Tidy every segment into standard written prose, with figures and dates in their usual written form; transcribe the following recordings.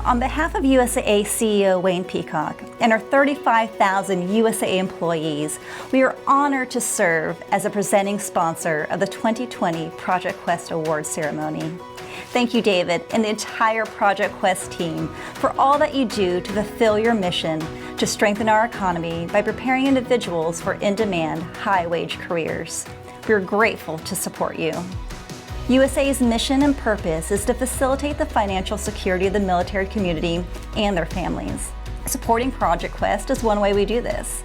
On behalf of USAA CEO Wayne Peacock and our 35,000 USAA employees, we are honored to serve as a presenting sponsor of the 2020 Project Quest Award ceremony. Thank you, David, and the entire Project Quest team for all that you do to fulfill your mission to strengthen our economy by preparing individuals for in-demand, high-wage careers. We're grateful to support you. USA's mission and purpose is to facilitate the financial security of the military community and their families. Supporting Project Quest is one way we do this.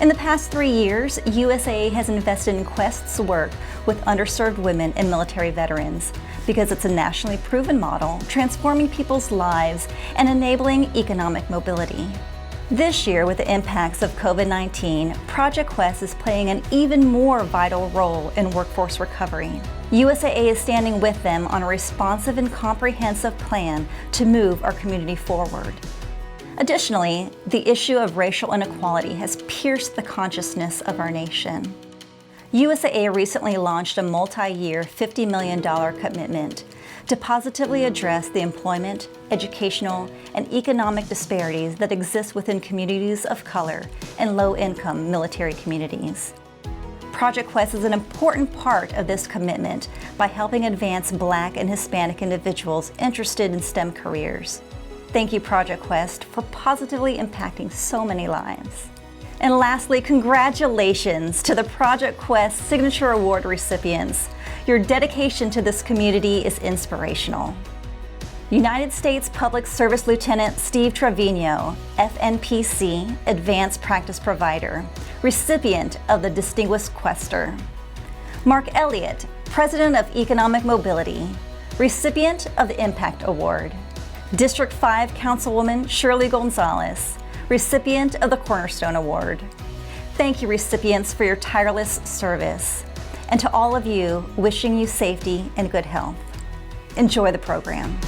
In the past 3 years, USAA has invested in Quest's work with underserved women and military veterans because it's a nationally proven model, transforming people's lives and enabling economic mobility. This year, with the impacts of COVID-19, Project Quest is playing an even more vital role in workforce recovery. USAA is standing with them on a responsive and comprehensive plan to move our community forward. Additionally, the issue of racial inequality has pierced the consciousness of our nation. USAA recently launched a multi-year $50 million commitment to positively address the employment, educational, and economic disparities that exist within communities of color and low-income military communities. Project Quest is an important part of this commitment by helping advance Black and Hispanic individuals interested in STEM careers. Thank you, Project Quest, for positively impacting so many lives. And lastly, congratulations to the Project Quest Signature Award recipients. Your dedication to this community is inspirational. United States Public Service Lieutenant Steve Trevino, FNPC, Advanced Practice Provider, recipient of the Distinguished Questor. Mark Elliott, President of Economic Mobility, recipient of the Impact Award. District 5 Councilwoman Shirley Gonzalez, recipient of the Cornerstone Award. Thank you, recipients, for your tireless service. And to all of you, wishing you safety and good health. Enjoy the program.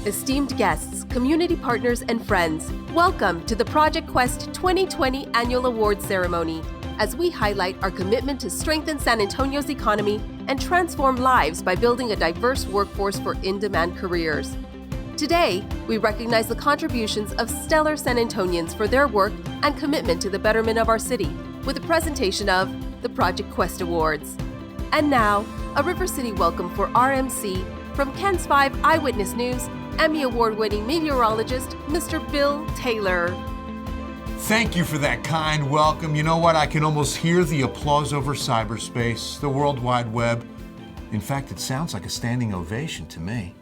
Esteemed guests, community partners, and friends, welcome to the Project Quest 2020 Annual Award Ceremony, as we highlight our commitment to strengthen San Antonio's economy and transform lives by building a diverse workforce for in-demand careers. Today, we recognize the contributions of stellar San Antonians for their work and commitment to the betterment of our city, with a presentation of the Project Quest Awards. And now, a River City welcome for RMC from KENS 5 Eyewitness News, Emmy Award-winning meteorologist, Mr. Bill Taylor. Thank you for that kind welcome. You know what? I can almost hear the applause over cyberspace, the World Wide Web. In fact, it sounds like a standing ovation to me.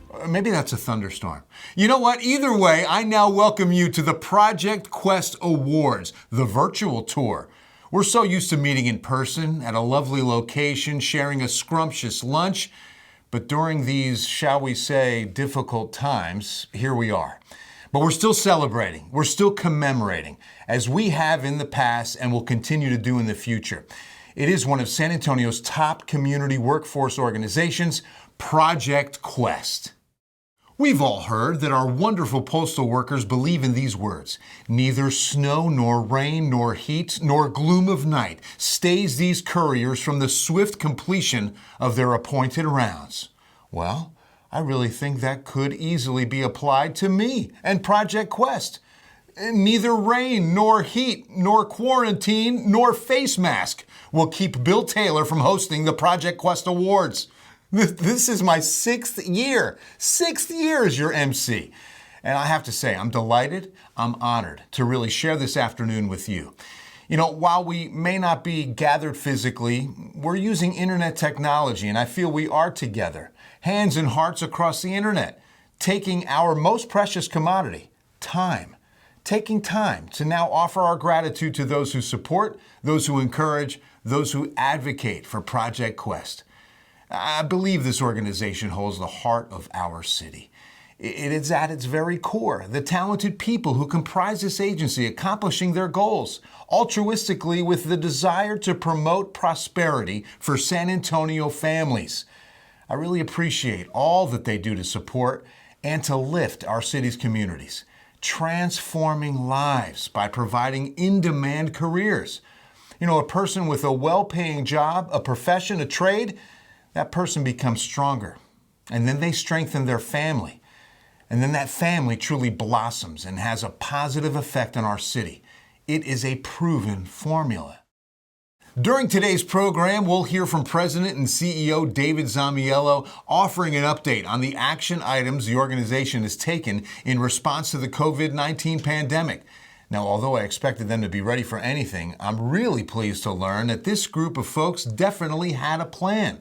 Or maybe that's a thunderstorm. You know what? Either way, I now welcome you to the Project Quest Awards, the virtual tour. We're so used to meeting in person at a lovely location, sharing a scrumptious lunch. But during these, shall we say, difficult times, here we are. But we're still celebrating, we're still commemorating, as we have in the past and will continue to do in the future. It is one of San Antonio's top community workforce organizations, Project Quest. We've all heard that our wonderful postal workers believe in these words: neither snow nor rain nor heat nor gloom of night stays these couriers from the swift completion of their appointed rounds. Well, I really think that could easily be applied to me and Project Quest. Neither rain, nor heat, nor quarantine, nor face mask will keep Bill Taylor from hosting the Project Quest Awards. This is my 6th year. 6th year as your MC. And I have to say, I'm delighted, I'm honored to really share this afternoon with you. You know, while we may not be gathered physically, we're using internet technology, and I feel we are together, hands and hearts across the internet, taking our most precious commodity, time. Taking time to now offer our gratitude to those who support, those who encourage, those who advocate for Project Quest. I believe this organization holds the heart of our city. It is at its very core, the talented people who comprise this agency accomplishing their goals, altruistically with the desire to promote prosperity for San Antonio families. I really appreciate all that they do to support and to lift our city's communities, transforming lives by providing in-demand careers. You know, a person with a well-paying job, a profession, a trade, that person becomes stronger. And then they strengthen their family. And then that family truly blossoms and has a positive effect on our city. It is a proven formula. During today's program, we'll hear from President and CEO David Zamiello offering an update on the action items the organization has taken in response to the COVID-19 pandemic. Now, although I expected them to be ready for anything, I'm really pleased to learn that this group of folks definitely had a plan.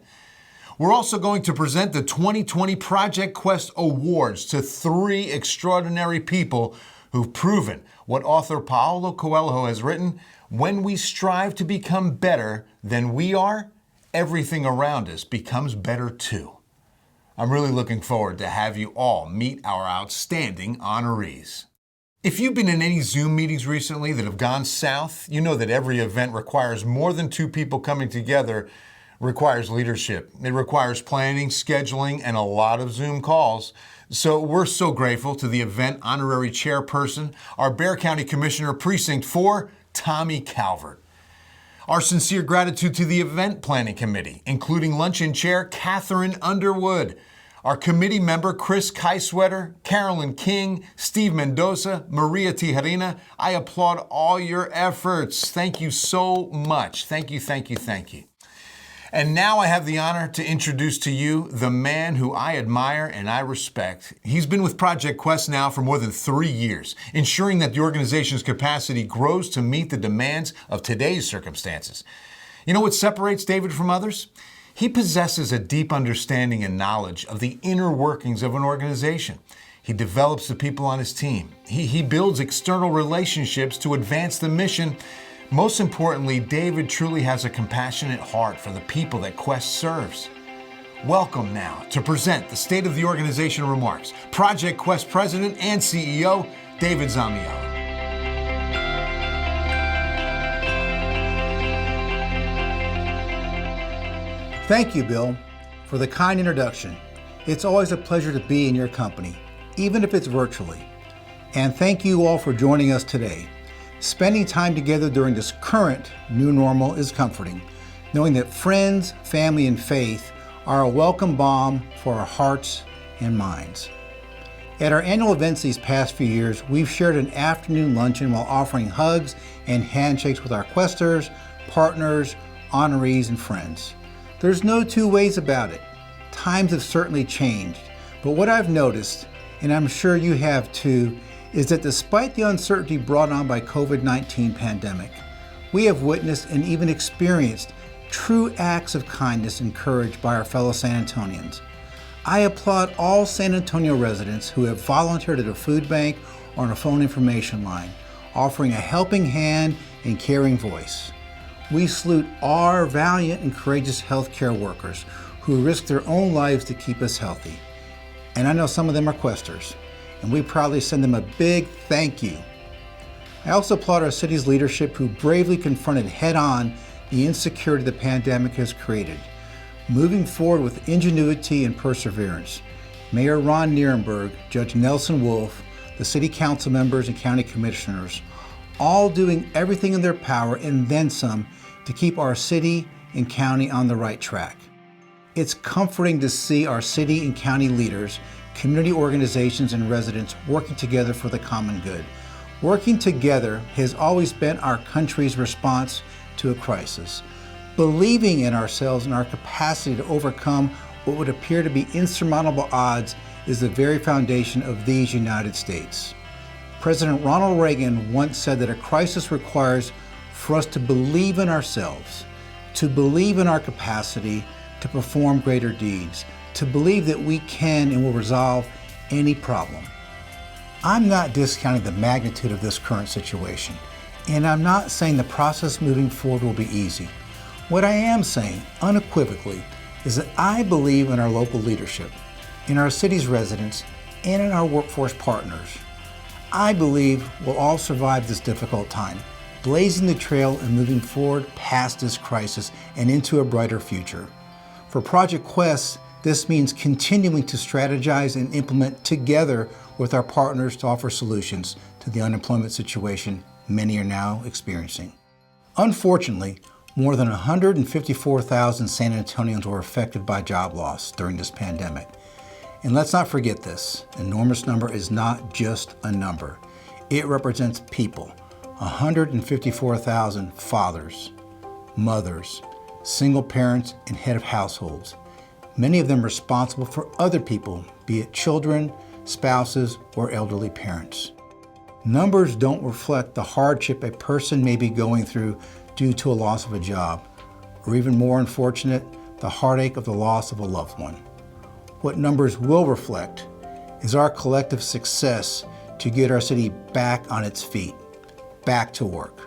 We're also going to present the 2020 Project Quest Awards to 3 extraordinary people who've proven what author Paulo Coelho has written: when we strive to become better than we are, everything around us becomes better too. I'm really looking forward to have you all meet our outstanding honorees. If you've been in any Zoom meetings recently that have gone south, you know that every event requires more than 2 people coming together, requires leadership. It requires planning, scheduling, and a lot of Zoom calls. So we're so grateful to the event honorary chairperson, our Bexar County Commissioner Precinct 4, Tommy Calvert. Our sincere gratitude to the event planning committee, including luncheon chair Catherine Underwood, our committee member Chris Kaiswetter, Carolyn King, Steve Mendoza, Maria Tijerina. I applaud all your efforts. Thank you so much. Thank you, thank you, thank you. And now I have the honor to introduce to you the man who I admire and I respect. He's been with Project Quest now for more than 3 years, ensuring that the organization's capacity grows to meet the demands of today's circumstances. You know what separates David from others? He possesses a deep understanding and knowledge of the inner workings of an organization. He develops the people on his team. He builds external relationships to advance the mission. Most importantly, David truly has a compassionate heart for the people that Quest serves. Welcome now to present the State of the Organization remarks, Project Quest President and CEO, David Zamiello. Thank you, Bill, for the kind introduction. It's always a pleasure to be in your company, even if it's virtually. And thank you all for joining us today. Spending time together during this current new normal is comforting, knowing that friends, family, and faith are a welcome balm for our hearts and minds. At our annual events these past few years, we've shared an afternoon luncheon while offering hugs and handshakes with our Questers, partners, honorees, and friends. There's no 2 ways about it. Times have certainly changed, but what I've noticed, and I'm sure you have too, is that despite the uncertainty brought on by COVID-19 pandemic, we have witnessed and even experienced true acts of kindness and courage by our fellow San Antonians. I applaud all San Antonio residents who have volunteered at a food bank or on a phone information line, offering a helping hand and caring voice. We salute our valiant and courageous healthcare workers who risk their own lives to keep us healthy. And I know some of them are Questers, and we proudly send them a big thank you. I also applaud our city's leadership who bravely confronted head-on the insecurity the pandemic has created, moving forward with ingenuity and perseverance. Mayor Ron Nierenberg, Judge Nelson Wolf, the city council members and county commissioners, all doing everything in their power and then some to keep our city and county on the right track. It's comforting to see our city and county leaders, community organizations, and residents working together for the common good. Working together has always been our country's response to a crisis. Believing in ourselves and our capacity to overcome what would appear to be insurmountable odds is the very foundation of these United States. President Ronald Reagan once said that a crisis requires for us to believe in ourselves, to believe in our capacity to perform greater deeds, to believe that we can and will resolve any problem. I'm not discounting the magnitude of this current situation, and I'm not saying the process moving forward will be easy. What I am saying, unequivocally, is that I believe in our local leadership, in our city's residents, and in our workforce partners. I believe we'll all survive this difficult time, blazing the trail and moving forward past this crisis and into a brighter future. For Project Quest, this means continuing to strategize and implement together with our partners to offer solutions to the unemployment situation many are now experiencing. Unfortunately, more than 154,000 San Antonians were affected by job loss during this pandemic. And let's not forget this enormous number is not just a number. It represents people, 154,000 fathers, mothers, single parents, and head of households, many of them responsible for other people, be it children, spouses, or elderly parents. Numbers don't reflect the hardship a person may be going through due to a loss of a job, or even more unfortunate, the heartache of the loss of a loved one. What numbers will reflect is our collective success to get our city back on its feet, back to work.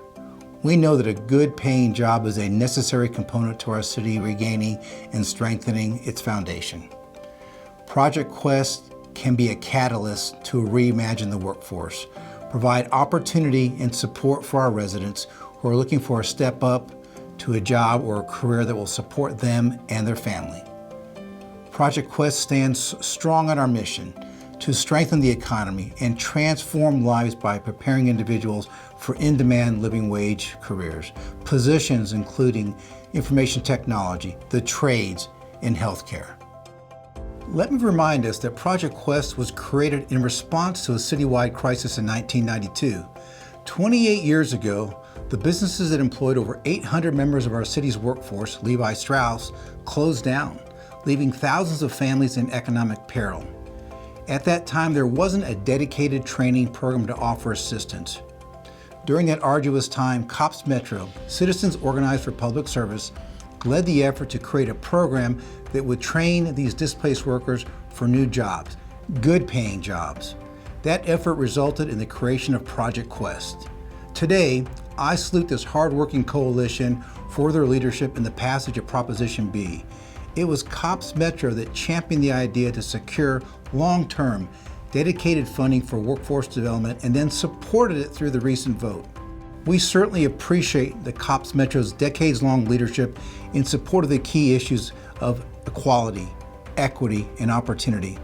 We know that a good paying job is a necessary component to our city regaining and strengthening its foundation. Project Quest can be a catalyst to reimagine the workforce, provide opportunity and support for our residents who are looking for a step up to a job or a career that will support them and their family. Project Quest stands strong on our mission to strengthen the economy and transform lives by preparing individuals for in-demand living wage careers, positions including information technology, the trades, and healthcare. Let me remind us that Project Quest was created in response to a citywide crisis in 1992. 28 years ago, the businesses that employed over 800 members of our city's workforce, Levi Strauss, closed down, leaving thousands of families in economic peril. At that time, there wasn't a dedicated training program to offer assistance. During that arduous time, COPS Metro, Citizens Organized for Public Service, led the effort to create a program that would train these displaced workers for new jobs, good paying jobs. That effort resulted in the creation of Project Quest. Today, I salute this hardworking coalition for their leadership in the passage of Proposition B. It was COPS Metro that championed the idea to secure long-term, dedicated funding for workforce development and then supported it through the recent vote. We certainly appreciate the COPS Metro's decades-long leadership in support of the key issues of equality, equity, and opportunity.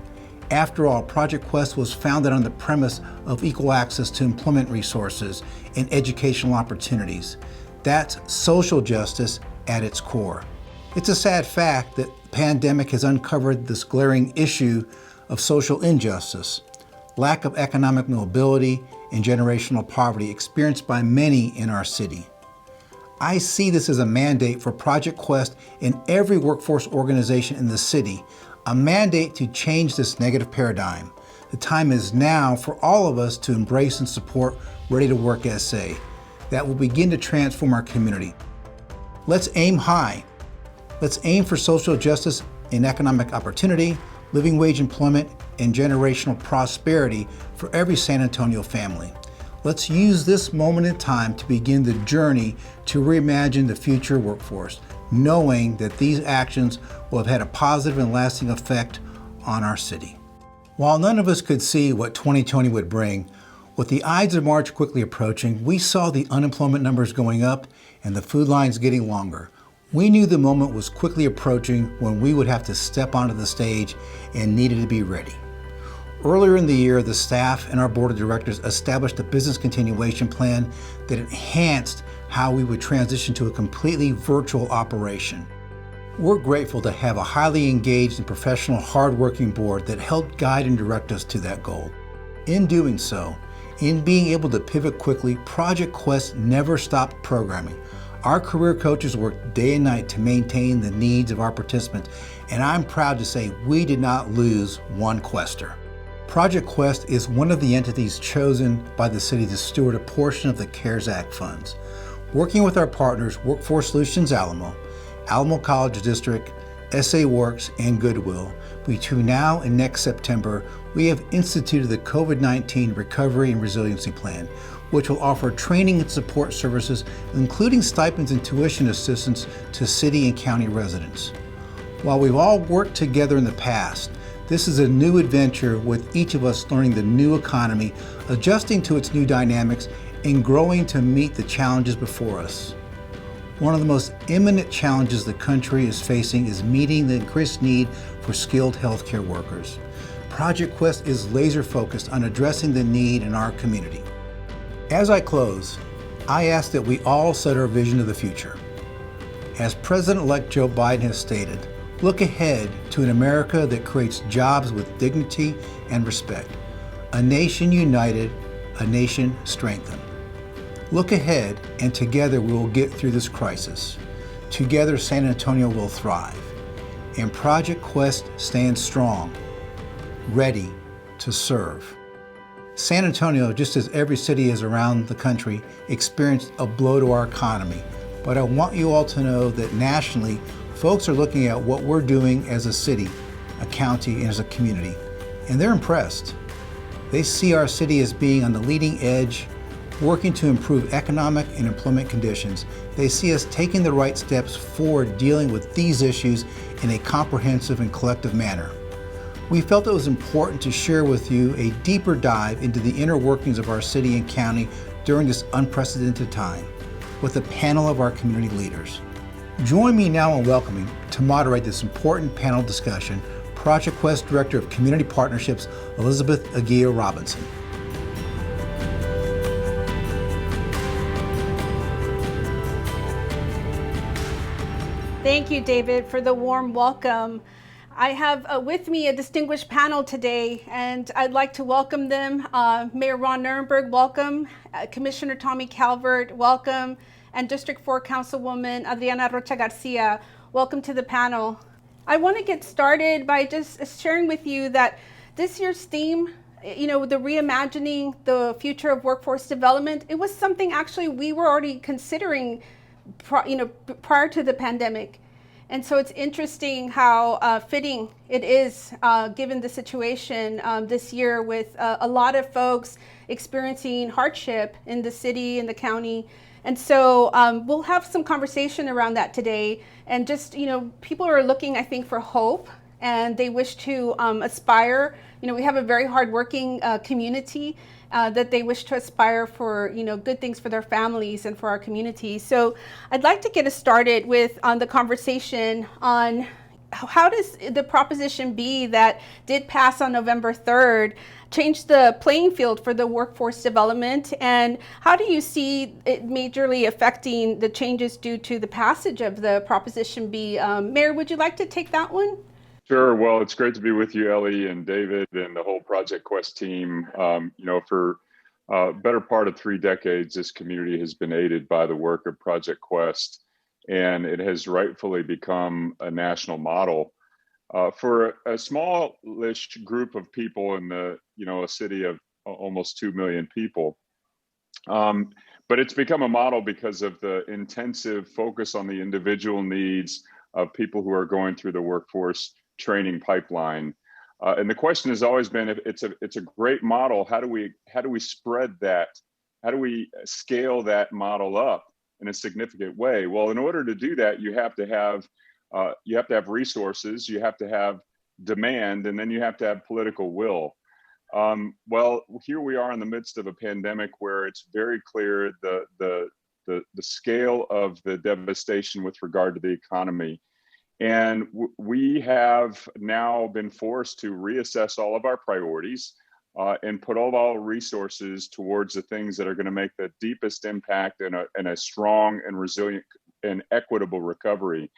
After all, Project Quest was founded on the premise of equal access to employment resources and educational opportunities. That's social justice at its core. It's a sad fact that the pandemic has uncovered this glaring issue of social injustice, lack of economic mobility, and generational poverty experienced by many in our city. I see this as a mandate for Project Quest in every workforce organization in the city, a mandate to change this negative paradigm. The time is now for all of us to embrace and support Ready to Work SA that will begin to transform our community. Let's aim high. Let's aim for social justice and economic opportunity, living wage employment, and generational prosperity for every San Antonio family. Let's use this moment in time to begin the journey to reimagine the future workforce, knowing that these actions will have had a positive and lasting effect on our city. While none of us could see what 2020 would bring, with the Ides of March quickly approaching, we saw the unemployment numbers going up and the food lines getting longer. We knew the moment was quickly approaching when we would have to step onto the stage and needed to be ready. Earlier in the year, the staff and our board of directors established a business continuation plan that enhanced how we would transition to a completely virtual operation. We're grateful to have a highly engaged and professional, hardworking board that helped guide and direct us to that goal. In doing so, in being able to pivot quickly, Project Quest never stopped programming. Our career coaches worked day and night to maintain the needs of our participants, and I'm proud to say we did not lose one Questor. Project Quest is one of the entities chosen by the city to steward a portion of the CARES Act funds. Working with our partners, Workforce Solutions Alamo, Alamo College District, SA Works, and Goodwill, between now and next September, we have instituted the COVID-19 Recovery and Resiliency Plan, which will offer training and support services, including stipends and tuition assistance to city and county residents. While we've all worked together in the past, this is a new adventure with each of us learning the new economy, adjusting to its new dynamics, and growing to meet the challenges before us. One of the most imminent challenges the country is facing is meeting the increased need for skilled healthcare workers. Project Quest is laser focused on addressing the need in our community. As I close, I ask that we all set our vision of the future. As President-elect Joe Biden has stated, look ahead to an America that creates jobs with dignity and respect. A nation united, a nation strengthened. Look ahead, and together we will get through this crisis. Together, San Antonio will thrive. And Project Quest stands strong, ready to serve. San Antonio, just as every city is around the country, experienced a blow to our economy. But I want you all to know that nationally, folks are looking at what we're doing as a city, a county, and as a community, and they're impressed. They see our city as being on the leading edge, working to improve economic and employment conditions. They see us taking the right steps forward dealing with these issues in a comprehensive and collective manner. We felt it was important to share with you a deeper dive into the inner workings of our city and county during this unprecedented time with a panel of our community leaders. Join me now in welcoming, to moderate this important panel discussion, Project Quest Director of Community Partnerships, Elizabeth Aguilar-Robinson. Thank you, David, for the warm welcome. I have with me a distinguished panel today, and I'd like to welcome them. Mayor Ron Nirenberg, welcome. Commissioner Tommy Calvert, welcome. And District 4 Councilwoman Adriana Rocha Garcia, welcome to the panel. I want to get started by just sharing with you that this year's theme, the reimagining the future of workforce development, it was something actually we were already considering prior to the pandemic. And so it's interesting how fitting it is given the situation this year with a lot of folks experiencing hardship in the city and the county. And so we'll have some conversation around that today. And just, people are looking, I think, for hope, and they wish to aspire. We have a very hardworking community that they wish to aspire for, good things for their families and for our community. So I'd like to get us started with the conversation on how does the Proposition B that did pass on November 3rd change the playing field for the workforce development, and how do you see it majorly affecting the changes due to the passage of the Proposition B? Mayor, would you like to take that one? Sure. Well, it's great to be with you, Ellie and David and the whole Project Quest team. For a better part of 3 decades, this community has been aided by the work of Project Quest, and it has rightfully become a national model for a smallish group of people in a city of almost 2 million people. But it's become a model because of the intensive focus on the individual needs of people who are going through the workforce training pipeline. And the question has always been, if it's a great model, how do we spread that? How do we scale that model up in a significant way? Well, in order to do that, you have to have resources, you have to have demand, and then you have to have political will. Well, here we are in the midst of a pandemic where it's very clear the scale of the devastation with regard to the economy. And we have now been forced to reassess all of our priorities and put all of our resources towards the things that are going to make the deepest impact in a strong and resilient and equitable recovery.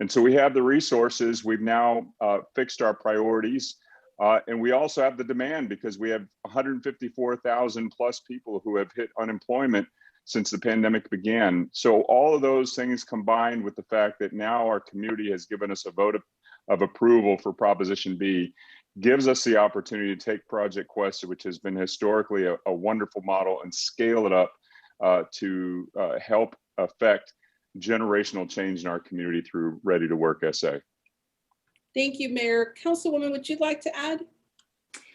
And so we have the resources. We've now fixed our priorities. And we also have the demand because we have 154,000 plus people who have hit unemployment since the pandemic began. So all of those things combined with the fact that now our community has given us a vote of approval for Proposition B gives us the opportunity to take Project Questor, which has been historically a wonderful model, and scale it up to help affect generational change in our community through Ready to Work SA. Thank you, Mayor. Councilwoman, would you like to add?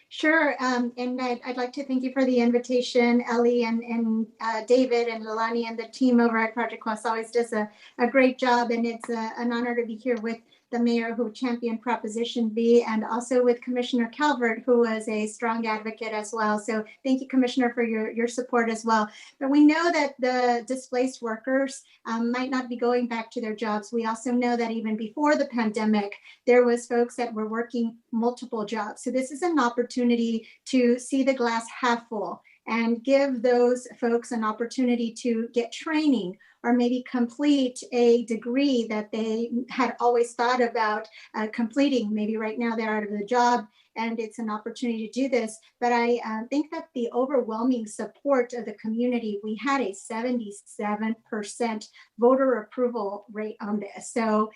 Sure, and I'd like to thank you for the invitation. Ellie and David and Lilani and the team over at Project Quest always does a great job, and it's an honor to be here with the mayor who championed Proposition B, and also with Commissioner Calvert, who was a strong advocate as well. So thank you, Commissioner, for your support as well. But we know that the displaced workers might not be going back to their jobs. We also know that even before the pandemic, there was folks that were working multiple jobs. So this is an opportunity to see the glass half full and give those folks an opportunity to get training or maybe complete a degree that they had always thought about completing. Maybe right now they're out of the job and it's an opportunity to do this. But I think that the overwhelming support of the community, we had a 77% voter approval rate on this. So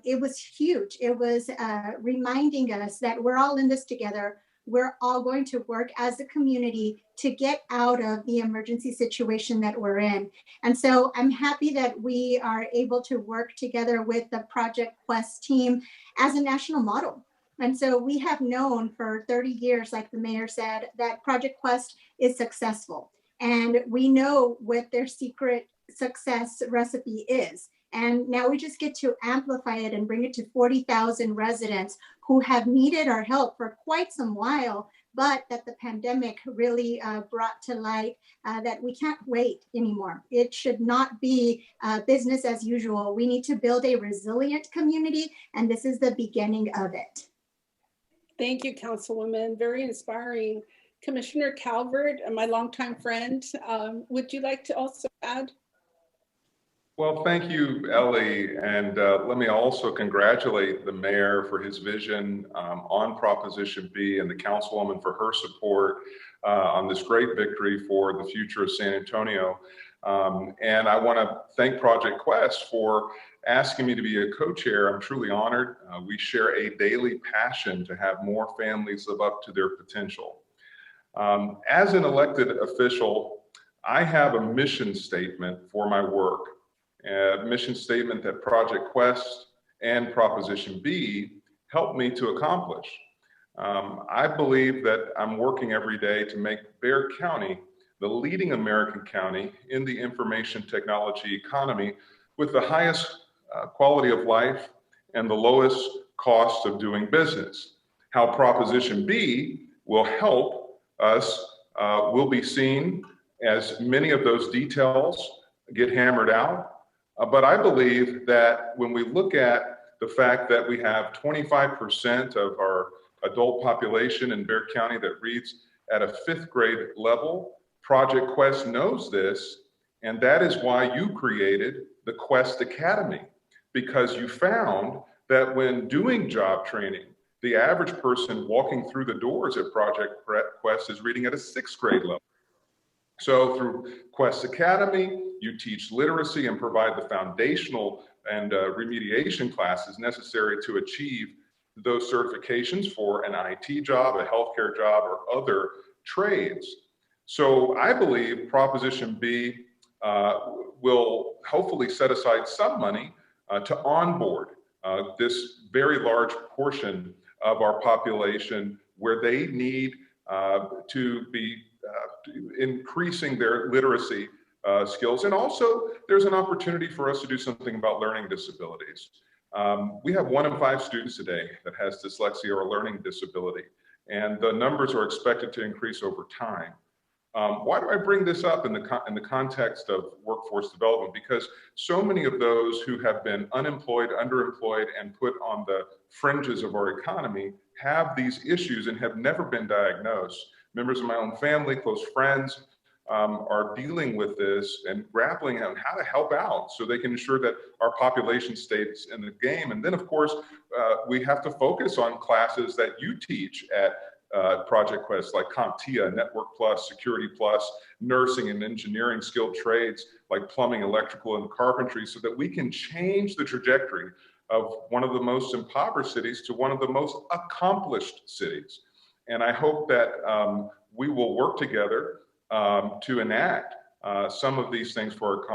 it was huge. It was reminding us that we're all in this together. We're all going to work as a community to get out of the emergency situation that we're in. And so I'm happy that we are able to work together with the Project Quest team as a national model. And so we have known for 30 years, like the mayor said, that Project Quest is successful. And we know what their secret success recipe is. And now we just get to amplify it and bring it to 40,000 residents who have needed our help for quite some while, but that the pandemic really brought to light that we can't wait anymore. It should not be business as usual. We need to build a resilient community, and this is the beginning of it. Thank you, Councilwoman. Very inspiring. Commissioner Calvert, my longtime friend, would you like to also add? Well, thank you, Ellie, and let me also congratulate the mayor for his vision on Proposition B and the councilwoman for her support on this great victory for the future of San Antonio. And I want to thank Project Quest for asking me to be a co-chair. I'm truly honored. We share a daily passion to have more families live up to their potential. As an elected official, I have a mission statement for my work. A mission statement that Project Quest and Proposition B helped me to accomplish. I believe that I'm working every day to make Bexar County the leading American county in the information technology economy with the highest quality of life and the lowest cost of doing business. How Proposition B will help us will be seen as many of those details get hammered out. But I believe that when we look at the fact that we have 25% of our adult population in Bexar County that reads at a 5th grade level, Project Quest knows this, and that is why you created the Quest Academy, because you found that when doing job training, the average person walking through the doors at Project Quest is reading at a 6th grade level. So through Quest Academy, you teach literacy and provide the foundational and remediation classes necessary to achieve those certifications for an IT job, a healthcare job, or other trades. So I believe Proposition B will hopefully set aside some money to onboard this very large portion of our population where they need to be increasing their literacy skills. And also there's an opportunity for us to do something about learning disabilities. We have 1 in 5 students today that has dyslexia or learning disability, and the numbers are expected to increase over time. Why do I bring this up in the context of workforce development? Because so many of those who have been unemployed, underemployed, and put on the fringes of our economy have these issues and have never been diagnosed. Members of my own family, close friends, are dealing with this and grappling on how to help out so they can ensure that our population stays in the game. And then, of course, we have to focus on classes that you teach at Project Quest, like CompTIA, Network Plus, Security Plus, nursing and engineering skilled trades like plumbing, electrical, and carpentry, so that we can change the trajectory of one of the most impoverished cities to one of the most accomplished cities. And I hope that we will work together to enact some of these things for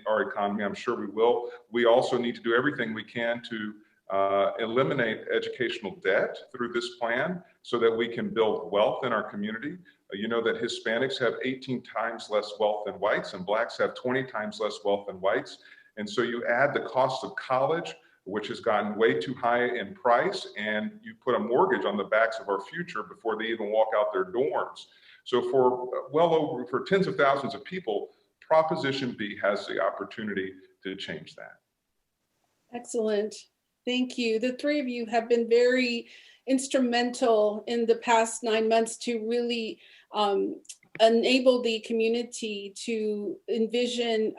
our economy. I'm sure we will. We also need to do everything we can to eliminate educational debt through this plan so that we can build wealth in our community. You know that Hispanics have 18 times less wealth than whites, and Blacks have 20 times less wealth than whites. And so you add the cost of college, which has gotten way too high in price, and you put a mortgage on the backs of our future before they even walk out their dorms. So for tens of thousands of people, Proposition B has the opportunity to change that. Excellent. Thank you. The three of you have been very instrumental in the past 9 months to really enable the community to envision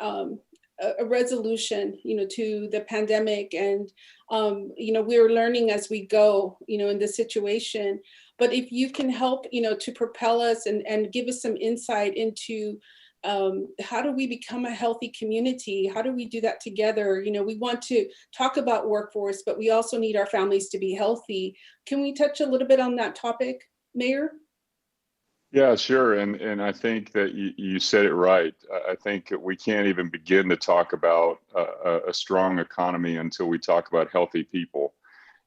a resolution, to the pandemic. And, we're learning as we go, in this situation. But if you can help, to propel us and give us some insight into how do we become a healthy community? How do we do that together? We want to talk about workforce, but we also need our families to be healthy. Can we touch a little bit on that topic, Mayor? Yeah, sure. And I think that you said it right. I think we can't even begin to talk about a strong economy until we talk about healthy people.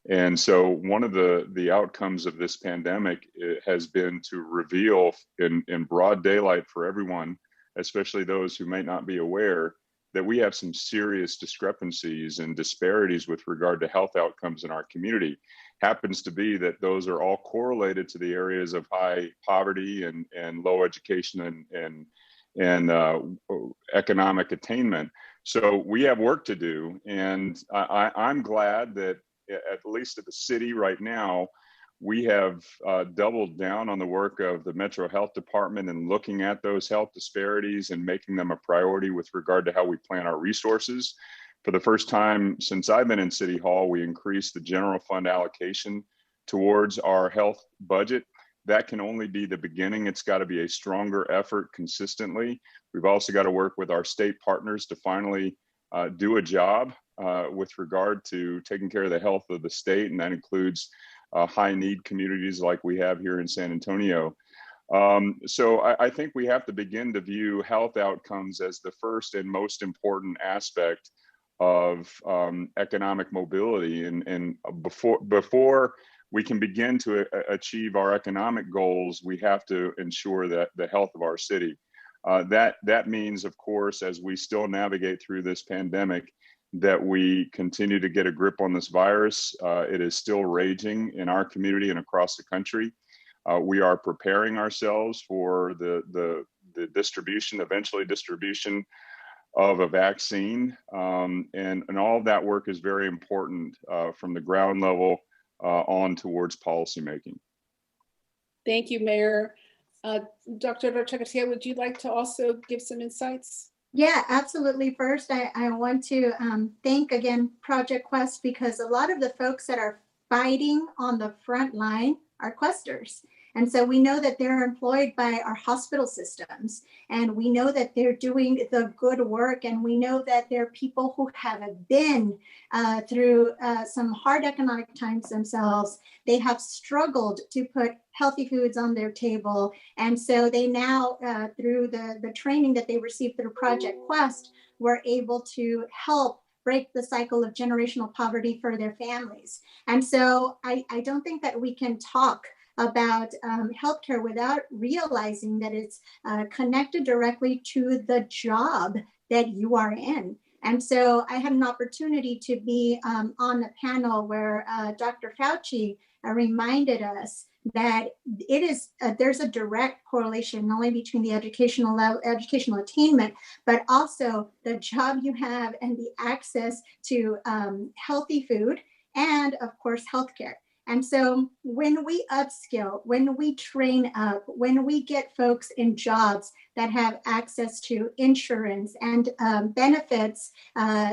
And so one of the outcomes of this pandemic has been to reveal in broad daylight for everyone, especially those who may not be aware, that we have some serious discrepancies and disparities with regard to health outcomes in our community. Happens to be that those are all correlated to the areas of high poverty and low education and economic attainment. So we have work to do, and I'm glad that at least at the city right now, we have doubled down on the work of the Metro Health Department and looking at those health disparities and making them a priority with regard to how we plan our resources. For the first time since I've been in City Hall, we increased the general fund allocation towards our health budget. That can only be the beginning. It's got to be a stronger effort consistently. We've also got to work with our state partners to finally do a job with regard to taking care of the health of the state, and that includes high need communities like we have here in San Antonio. So I think we have to begin to view health outcomes as the first and most important aspect of economic mobility. And before we can begin to achieve our economic goals, we have to ensure that the health of our city. That means, of course, as we still navigate through this pandemic, that we continue to get a grip on this virus. It is still raging in our community and across the country. We are preparing ourselves for the eventually distribution of a vaccine. And all of that work is very important from the ground level on towards policymaking. Thank you, Mayor. Dr. Rocha Garcia, would you like to also give some insights? Yeah, absolutely. First, I want to thank again Project Quest, because a lot of the folks that are fighting on the front line are Questers. And so we know that they're employed by our hospital systems, and we know that they're doing the good work, and we know that they're people who have been through some hard economic times themselves. They have struggled to put healthy foods on their table. And so they now, through the training that they received through Project Quest, were able to help break the cycle of generational poverty for their families. And so I don't think that we can talk about healthcare without realizing that it's connected directly to the job that you are in. And so I had an opportunity to be on a panel where Dr. Fauci reminded us that there's a direct correlation not only between the educational attainment, but also the job you have and the access to healthy food and, of course, healthcare. And so when we upskill, when we train up, when we get folks in jobs that have access to insurance and benefits,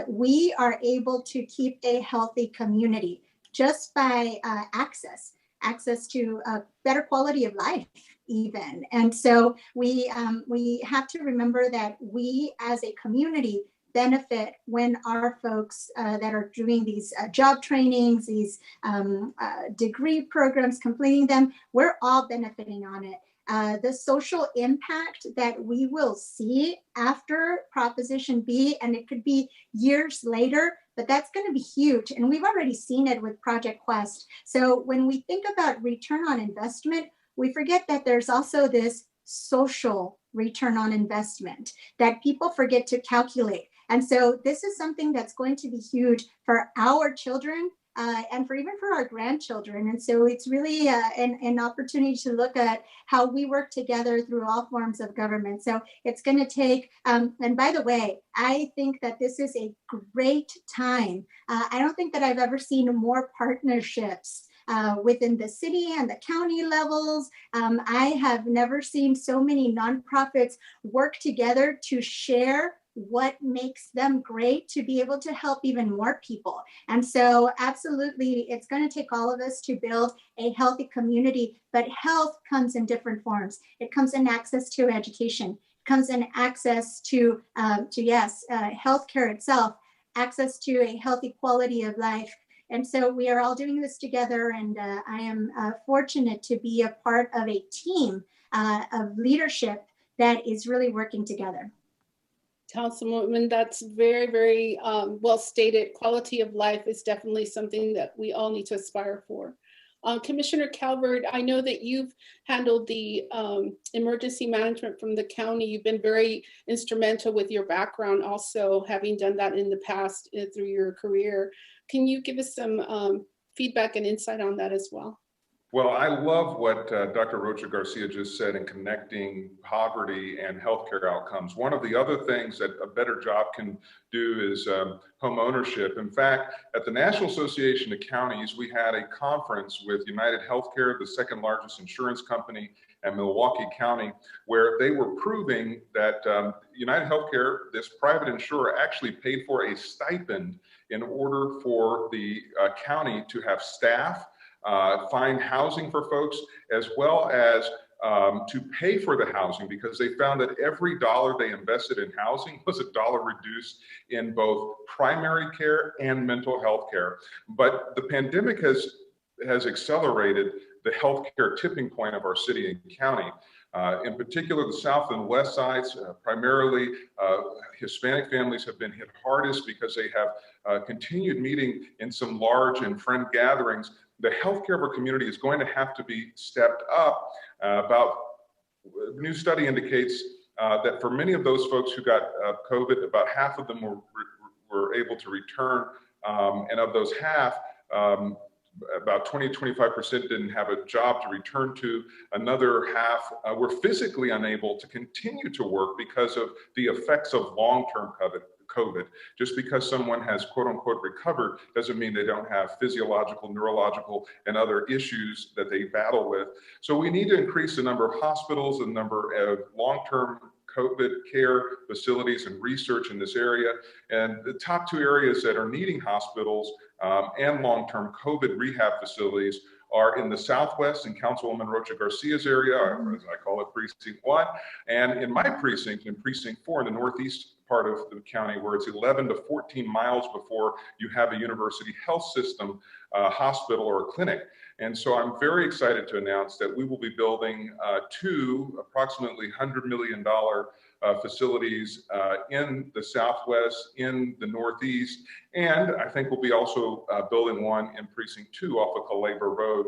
we are able to keep a healthy community just by access to a better quality of life even. And so we have to remember that we as a community benefit when our folks that are doing these job trainings, these degree programs, completing them, we're all benefiting on it. The social impact that we will see after Proposition B, and it could be years later, but that's going to be huge. And we've already seen it with Project Quest. So when we think about return on investment, we forget that there's also this social return on investment that people forget to calculate. And so this is something that's going to be huge for our children and even for our grandchildren. And so it's really an opportunity to look at how we work together through all forms of government. So it's going to take, and by the way, I think that this is a great time. I don't think that I've ever seen more partnerships within the city and the county levels. I have never seen so many nonprofits work together to share what makes them great to be able to help even more people. And so absolutely, it's going to take all of us to build a healthy community, but health comes in different forms. It comes in access to education, it comes in access to healthcare itself, access to a healthy quality of life. And so we are all doing this together, and I am fortunate to be a part of a team of leadership that is really working together. Councilwoman, that's very, very well stated. Quality of life is definitely something that we all need to aspire for. Commissioner Calvert, I know that you've handled the emergency management from the county. You've been very instrumental with your background, also having done that in the past through your career. Can you give us some feedback and insight on that as well? Well, I love what Dr. Rocha Garcia just said in connecting poverty and healthcare outcomes. One of the other things that a better job can do is home ownership. In fact, at the National Association of Counties, we had a conference with United Healthcare, the second largest insurance company, and Milwaukee County, where they were proving that United Healthcare, this private insurer, actually paid for a stipend in order for the county to have staff, find housing for folks, as well as to pay for the housing, because they found that every dollar they invested in housing was a dollar reduced in both primary care and mental health care. But the pandemic has accelerated the healthcare tipping point of our city and county. In particular, the south and west sides, primarily Hispanic families have been hit hardest because they have continued meeting in some large and friend gatherings. The healthcare of our community is going to have to be stepped up. A new study indicates that for many of those folks who got COVID, about half of them were able to return, and of those half, about 20-25% didn't have a job to return to. Another half were physically unable to continue to work because of the effects of long-term COVID. Just because someone has quote unquote recovered doesn't mean they don't have physiological, neurological, and other issues that they battle with. So we need to increase the number of hospitals, the number of long-term COVID care facilities and research in this area. And the top two areas that are needing hospitals and long-term COVID rehab facilities are in the Southwest in Councilwoman Rocha Garcia's area, or as I call it, Precinct 1, and in my precinct, in Precinct 4, in the Northeast part of the county, where it's 11 to 14 miles before you have a university health system, hospital, or a clinic. And so I'm very excited to announce that we will be building two approximately $100 million facilities in the Southwest, in the Northeast, and I think we'll be also building one in Precinct 2 off of Calabro Road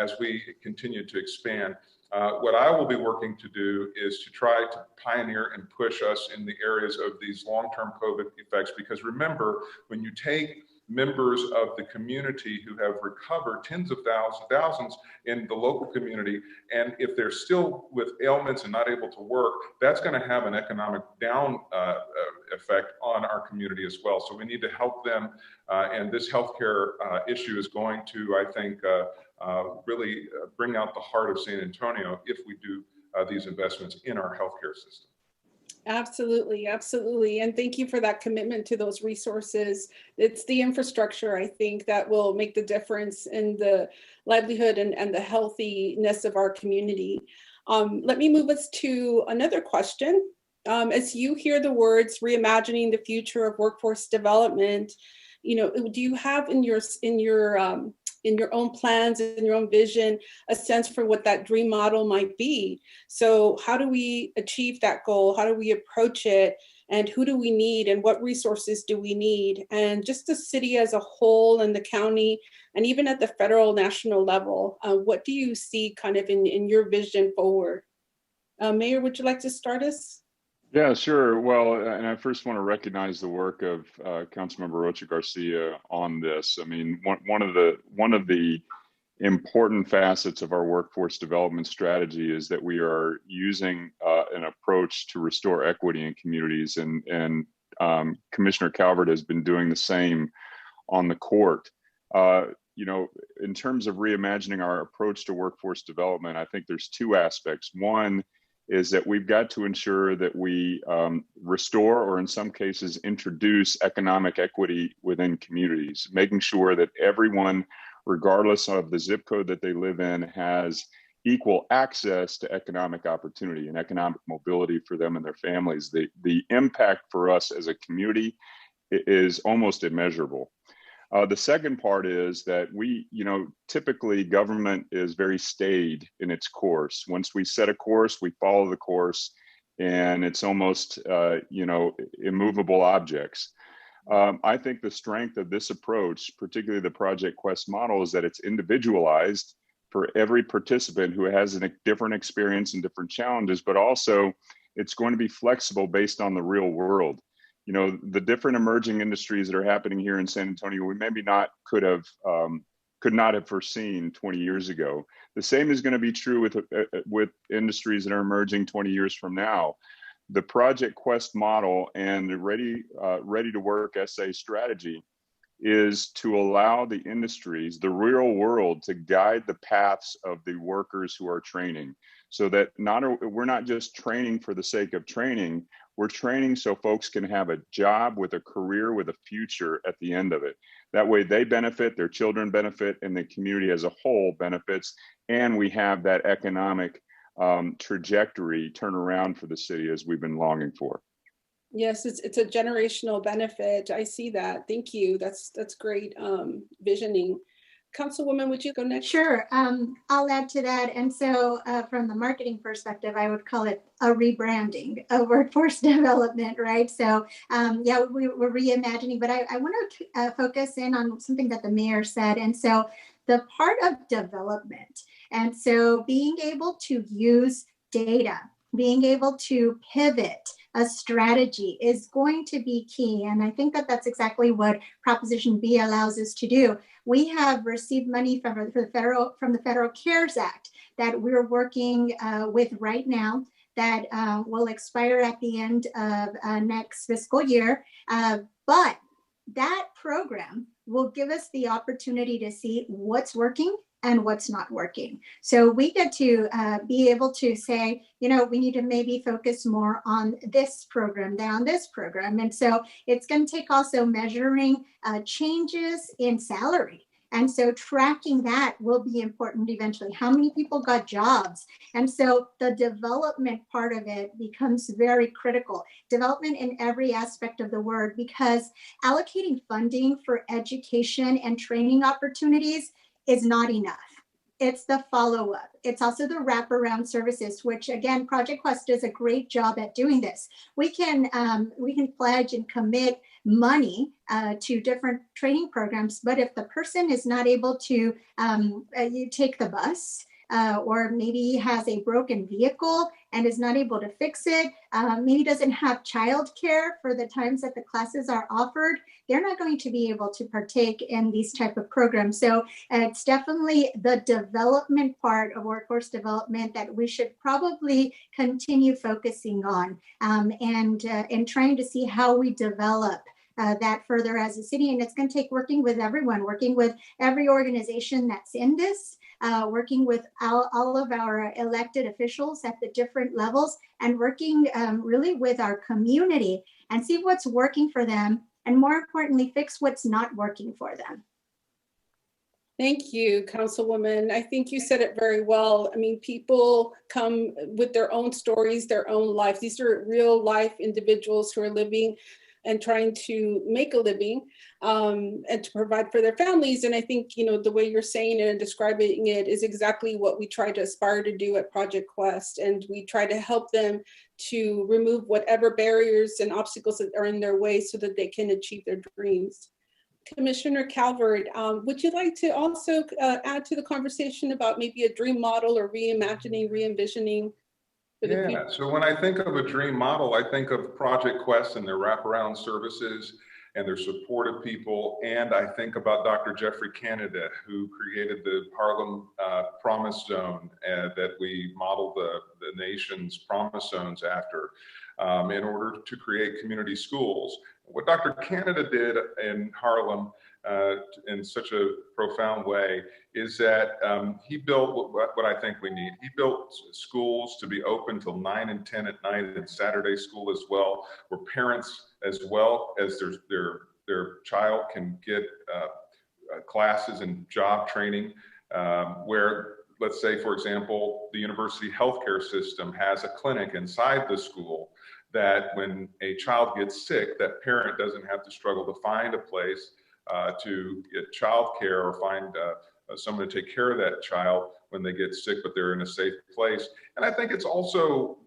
as we continue to expand. What I will be working to do is to try to pioneer and push us in the areas of these long-term COVID effects, because remember, when you take members of the community who have recovered, tens of thousands in the local community. And if they're still with ailments and not able to work, that's going to have an economic down effect on our community as well. So we need to help them. And this healthcare issue is going to, I think, really bring out the heart of San Antonio if we do these investments in our healthcare system. Absolutely, absolutely. And thank you for that commitment to those resources. It's the infrastructure, I think, that will make the difference in the livelihood and the healthiness of our community. Let me move us to another question. As you hear the words reimagining the future of workforce development, do you have in your own plans, in your own vision, a sense for what that dream model might be? So how do we achieve that goal? How do we approach it? And who do we need? And what resources do we need? And just the city as a whole and the county, and even at the federal, national level, what do you see kind of in your vision forward? Mayor, would you like to start us? Yeah, sure. Well, and I first want to recognize the work of Councilmember Rocha Garcia on this. I mean, one of the important facets of our workforce development strategy is that we are using an approach to restore equity in communities, and Commissioner Calvert has been doing the same on the court. In terms of reimagining our approach to workforce development, I think there's two aspects. One is that we've got to ensure that we restore, or in some cases introduce, economic equity within communities, making sure that everyone, regardless of the zip code that they live in, has equal access to economic opportunity and economic mobility for them and their families. The impact for us as a community is almost immeasurable. The second part is that we, typically government is very staid in its course. Once we set a course, we follow the course, and it's almost, immovable objects. I think the strength of this approach, particularly the Project Quest model, is that it's individualized for every participant who has a different experience and different challenges, but also it's going to be flexible based on the real world. The different emerging industries that are happening here in San Antonio, we maybe could not have foreseen 20 years ago. The same is going to be true with industries that are emerging 20 years from now. The Project Quest model and the Ready to Work SA strategy is to allow the industries, the real world, to guide the paths of the workers who are training, so that we're not just training for the sake of training. We're training so folks can have a job with a career with a future at the end of it. That way they benefit, their children benefit, and the community as a whole benefits. And we have that economic trajectory turn around for the city as we've been longing for. Yes, it's a generational benefit. I see that. Thank you. That's great visioning. Councilwoman, would you go next? Sure. I'll add to that. And so from the marketing perspective, I would call it a rebranding of workforce development, right? So we're reimagining, but I want to focus in on something that the mayor said. And so the part of development, and so being able to use data, being able to pivot a strategy is going to be key. And I think that that's exactly what Proposition B allows us to do. We have received money from the Federal CARES Act that we're working with right now that will expire at the end of next fiscal year. But that program will give us the opportunity to see what's working and what's not working. So we get to be able to say, we need to maybe focus more on this program than on this program. And so it's going to take also measuring changes in salary. And so tracking that will be important eventually. How many people got jobs? And so the development part of it becomes very critical. Development in every aspect of the word, because allocating funding for education and training opportunities is not enough. It's the follow-up. It's also the wraparound services, which again, Project Quest does a great job at doing this. We can pledge and commit money to different training programs, but if the person is not able to you take the bus, or maybe has a broken vehicle and is not able to fix it, maybe doesn't have childcare for the times that the classes are offered, they're not going to be able to partake in these type of programs. So it's definitely the development part of workforce development that we should probably continue focusing on, and trying to see how we develop that further as a city. And it's going to take working with everyone, working with every organization that's in this, working with all of our elected officials at the different levels, and working really with our community and see what's working for them, and more importantly, fix what's not working for them. Thank you, Councilwoman. I think you said it very well. I mean, people come with their own stories, their own lives. These are real life individuals who are living and trying to make a living, and to provide for their families. And I think, the way you're saying it and describing it is exactly what we try to aspire to do at Project Quest. And we try to help them to remove whatever barriers and obstacles that are in their way so that they can achieve their dreams. Commissioner Calvert, would you like to also add to the conversation about maybe a dream model or reimagining, re-envisioning? Yeah, so when I think of a dream model, I think of Project Quest and their wraparound services and their support of people. And I think about Dr. Jeffrey Canada, who created the Harlem Promise Zone that we modeled the nation's promise zones after, in order to create community schools. What Dr. Canada did in Harlem in such a profound way is that he built what I think we need. He built schools to be open till 9 and 10 at night, and Saturday school as well, where parents as well as their child can get classes and job training, where, let's say, for example, the university healthcare system has a clinic inside the school that when a child gets sick, that parent doesn't have to struggle to find a place to get childcare or find someone to take care of that child when they get sick, but they're in a safe place. And I think it's also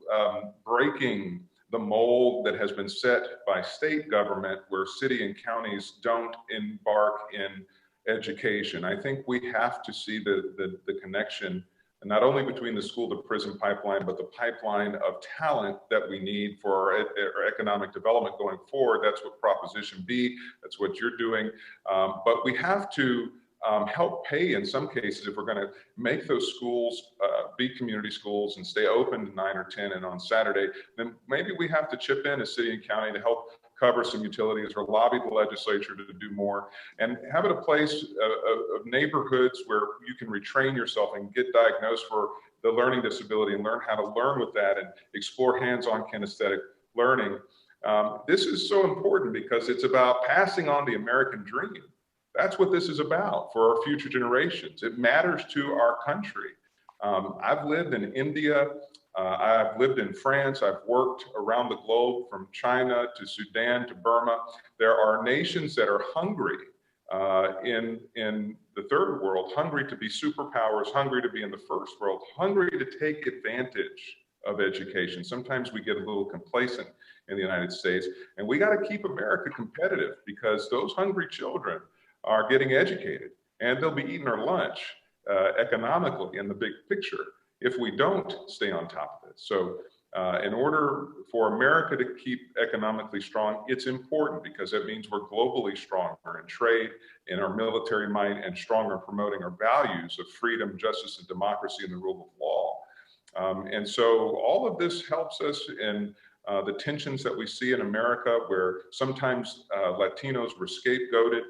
breaking the mold that has been set by state government, where city and counties don't embark in education. I think we have to see the connection, not only between the school to prison pipeline, but the pipeline of talent that we need for our economic development going forward. That's what Proposition B, that's what you're doing. But we have to help pay in some cases if we're going to make those schools be community schools and stay open to 9 or 10 and on Saturday. Then maybe we have to chip in as city and county to help cover some utilities or lobby the legislature to do more, and have it a place of neighborhoods where you can retrain yourself and get diagnosed for the learning disability and learn how to learn with that and explore hands-on kinesthetic learning. This is so important because it's about passing on the American dream. That's what this is about for our future generations. It matters to our country. I've lived in India. I've lived in France. I've worked around the globe from China to Sudan to Burma. There are nations that are hungry in the third world, hungry to be superpowers, hungry to be in the first world, hungry to take advantage of education. Sometimes we get a little complacent in the United States, and we got to keep America competitive because those hungry children are getting educated and they'll be eating our lunch economically in the big picture if we don't stay on top of it. So in order for America to keep economically strong, it's important because it means we're globally stronger in trade, in our military might, and stronger in promoting our values of freedom, justice, and democracy, and the rule of law. And so all of this helps us in the tensions that we see in America, where sometimes Latinos were scapegoated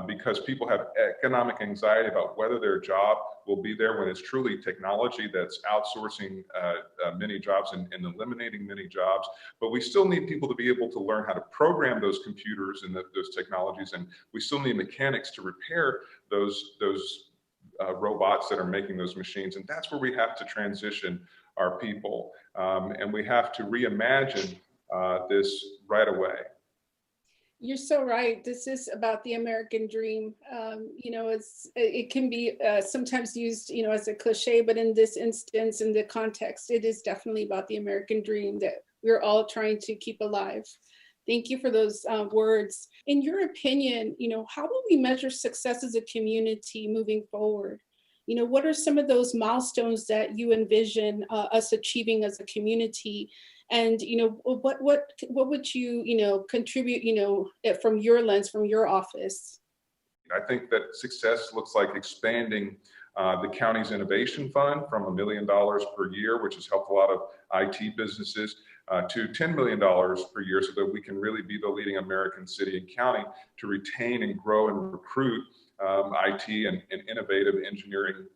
because people have economic anxiety about whether their job will be there, when it's truly technology that's outsourcing many jobs and eliminating many jobs. But we still need people to be able to learn how to program those computers and those technologies, and we still need mechanics to repair those robots that are making those machines. And that's where we have to transition our people, and we have to reimagine this right away. You're so right. This is about the American dream. It can be sometimes used, as a cliche, but in this instance, in the context, it is definitely about the American dream that we're all trying to keep alive. Thank you for those words. In your opinion, how will we measure success as a community moving forward? what are some of those milestones that you envision us achieving as a community? And, what would you, contribute, from your lens, from your office? I think that success looks like expanding the county's innovation fund from $1 million per year, which has helped a lot of IT businesses, to $10 million per year, so that we can really be the leading American city and county to retain and grow and recruit IT and innovative engineering,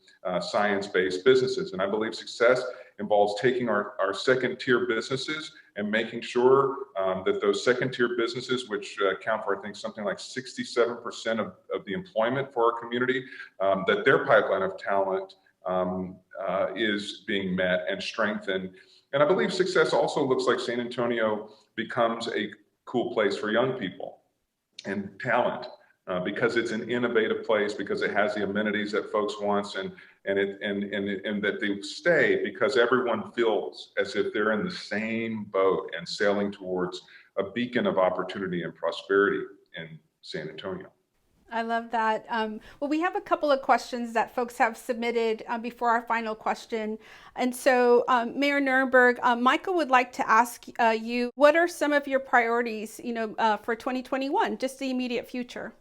science-based businesses. And I believe success involves taking our second-tier businesses and making sure that those second-tier businesses, which account for, I think, something like 67% of the employment for our community, that their pipeline of talent is being met and strengthened. And I believe success also looks like San Antonio becomes a cool place for young people and talent. Because it's an innovative place, because it has the amenities that folks want, and that they stay because everyone feels as if they're in the same boat and sailing towards a beacon of opportunity and prosperity in San Antonio. I love that. Well, we have a couple of questions that folks have submitted before our final question. And so, Mayor Nirenberg, Michael would like to ask you, what are some of your priorities, for 2021, just the immediate future?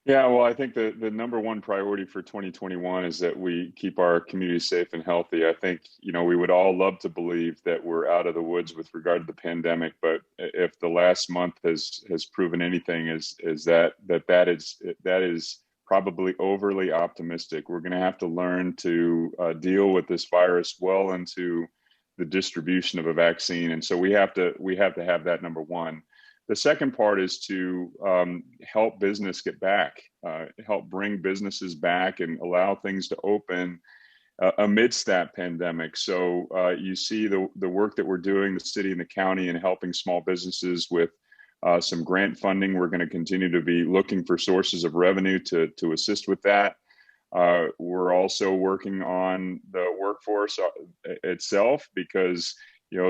Yeah, well, I think the number one priority for 2021 is that we keep our community safe and healthy. I think, we would all love to believe that we're out of the woods with regard to the pandemic, but if the last month has proven anything, is that is probably overly optimistic. We're going to have to learn to deal with this virus well into the distribution of a vaccine, and so we have to have that number one. The second part is to help business get back, help bring businesses back and allow things to open amidst that pandemic. So you see the work that we're doing, the city and the county, and helping small businesses with some grant funding. We're going to continue to be looking for sources of revenue to assist with that. We're also working on the workforce itself, because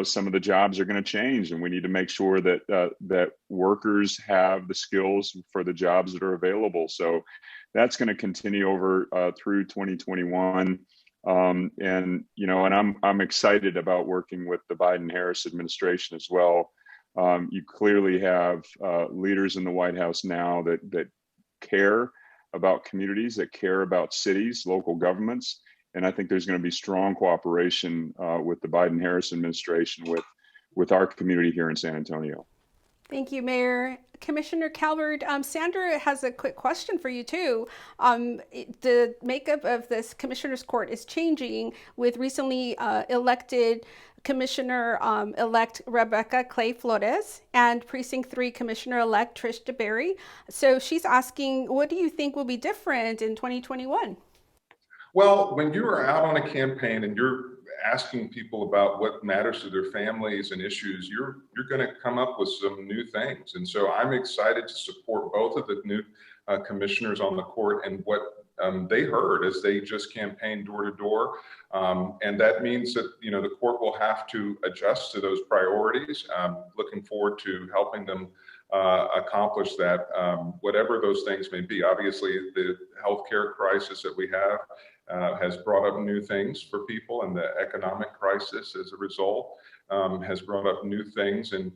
some of the jobs are going to change, and we need to make sure that that workers have the skills for the jobs that are available. So that's going to continue over through 2021. And I'm excited about working with the Biden-Harris administration as well. You clearly have leaders in the White House now that care about communities, that care about cities, local governments. And I think there's going to be strong cooperation with the Biden-Harris administration with our community here in San Antonio. Thank you, Mayor. Commissioner Calvert, Sandra has a quick question for you too. The makeup of this Commissioner's Court is changing with recently elected Commissioner-elect Rebecca Clay Flores and Precinct 3 Commissioner-elect Trish DeBerry. So she's asking, what do you think will be different in 2021? Well, when you are out on a campaign and you're asking people about what matters to their families and issues, you're going to come up with some new things. And so I'm excited to support both of the new commissioners on the court and what they heard as they just campaigned door to door. And that means that, the court will have to adjust to those priorities. Looking forward to helping them accomplish that, whatever those things may be. Obviously, the healthcare crisis that we have has brought up new things for people, and the economic crisis as a result has brought up new things. And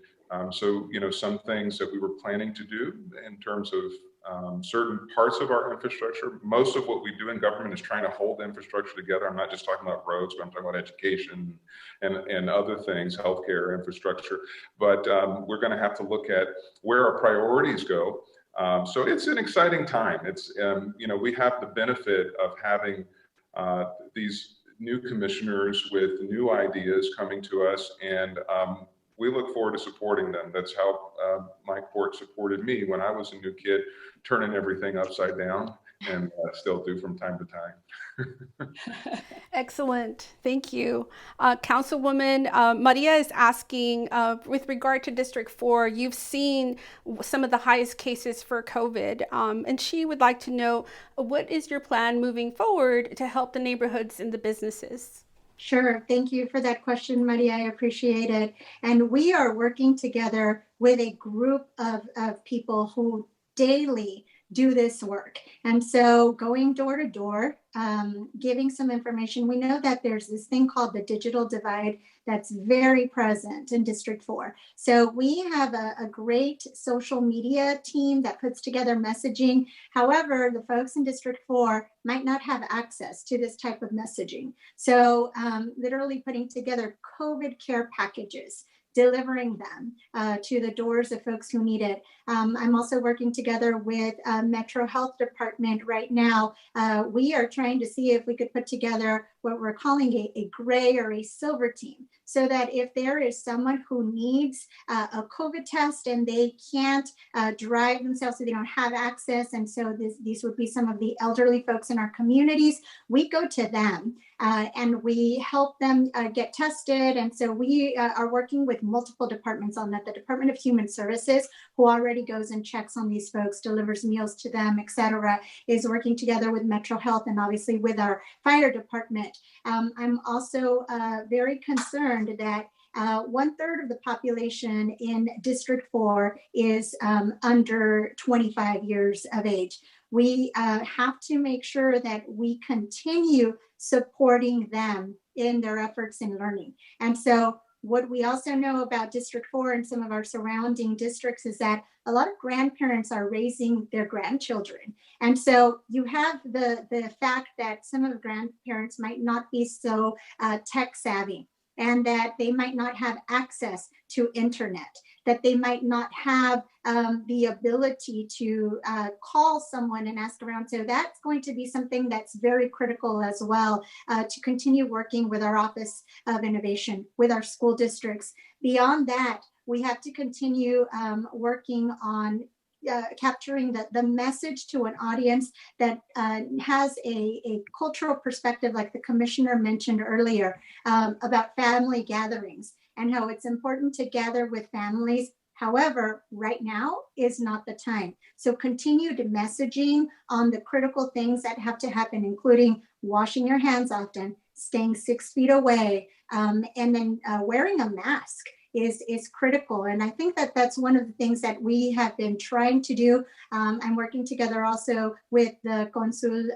so, some things that we were planning to do in terms of certain parts of our infrastructure, most of what we do in government is trying to hold the infrastructure together. I'm not just talking about roads, but I'm talking about education and other things, healthcare, infrastructure. But we're going to have to look at where our priorities go. So it's an exciting time. It's, we have the benefit of having these new commissioners with new ideas coming to us, and we look forward to supporting them. That's how my court supported me when I was a new kid, turning everything upside down, and still do from time to time. Excellent. Thank you. Councilwoman Maria is asking, with regard to District 4, you've seen some of the highest cases for COVID, and she would like to know, what is your plan moving forward to help the neighborhoods and the businesses? Sure. Thank you for that question, Maria. I appreciate it. And we are working together with a group of people who daily do this work. And so going door to door, giving some information. We know that there's this thing called the digital divide that's very present in District 4. So we have a great social media team that puts together messaging. However, the folks in District 4 might not have access to this type of messaging. So literally putting together COVID care packages, delivering them to the doors of folks who need it. I'm also working together with Metro Health Department right now. We are trying to see if we could put together what we're calling a gray or a silver team, so that if there is someone who needs a COVID test and they can't drive themselves, so they don't have access, and so these would be some of the elderly folks in our communities, we go to them and we help them get tested. And so we are working with multiple departments on that. The Department of Human Services, who already goes and checks on these folks, delivers meals to them, et cetera, is working together with Metro Health and obviously with our fire department. I'm also very concerned that 1/3 of the population in District 4 is under 25 years of age. We have to make sure that we continue supporting them in their efforts in learning. And so what we also know about District 4 and some of our surrounding districts is that a lot of grandparents are raising their grandchildren. And so you have the fact that some of the grandparents might not be so tech savvy, and that they might not have access to internet, that they might not have the ability to call someone and ask around. So that's going to be something that's very critical as well, to continue working with our Office of Innovation, with our school districts. Beyond that, we have to continue working on capturing the message to an audience that has a cultural perspective, like the commissioner mentioned earlier, about family gatherings and how it's important to gather with families. However, right now is not the time. So continued messaging on the critical things that have to happen, including washing your hands often, staying 6 feet away, and then wearing a mask is critical. And I think that that's one of the things that we have been trying to do. I'm working together also with the Consul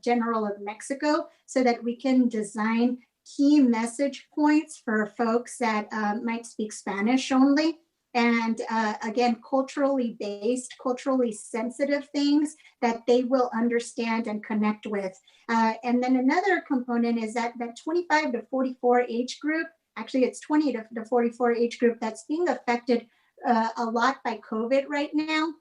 General of Mexico, so that we can design key message points for folks that might speak Spanish only. And again, culturally based, culturally sensitive things that they will understand and connect with. And then another component is that 25 to 44 age group. Actually, it's 20 to 44 age group that's being affected a lot by COVID right now.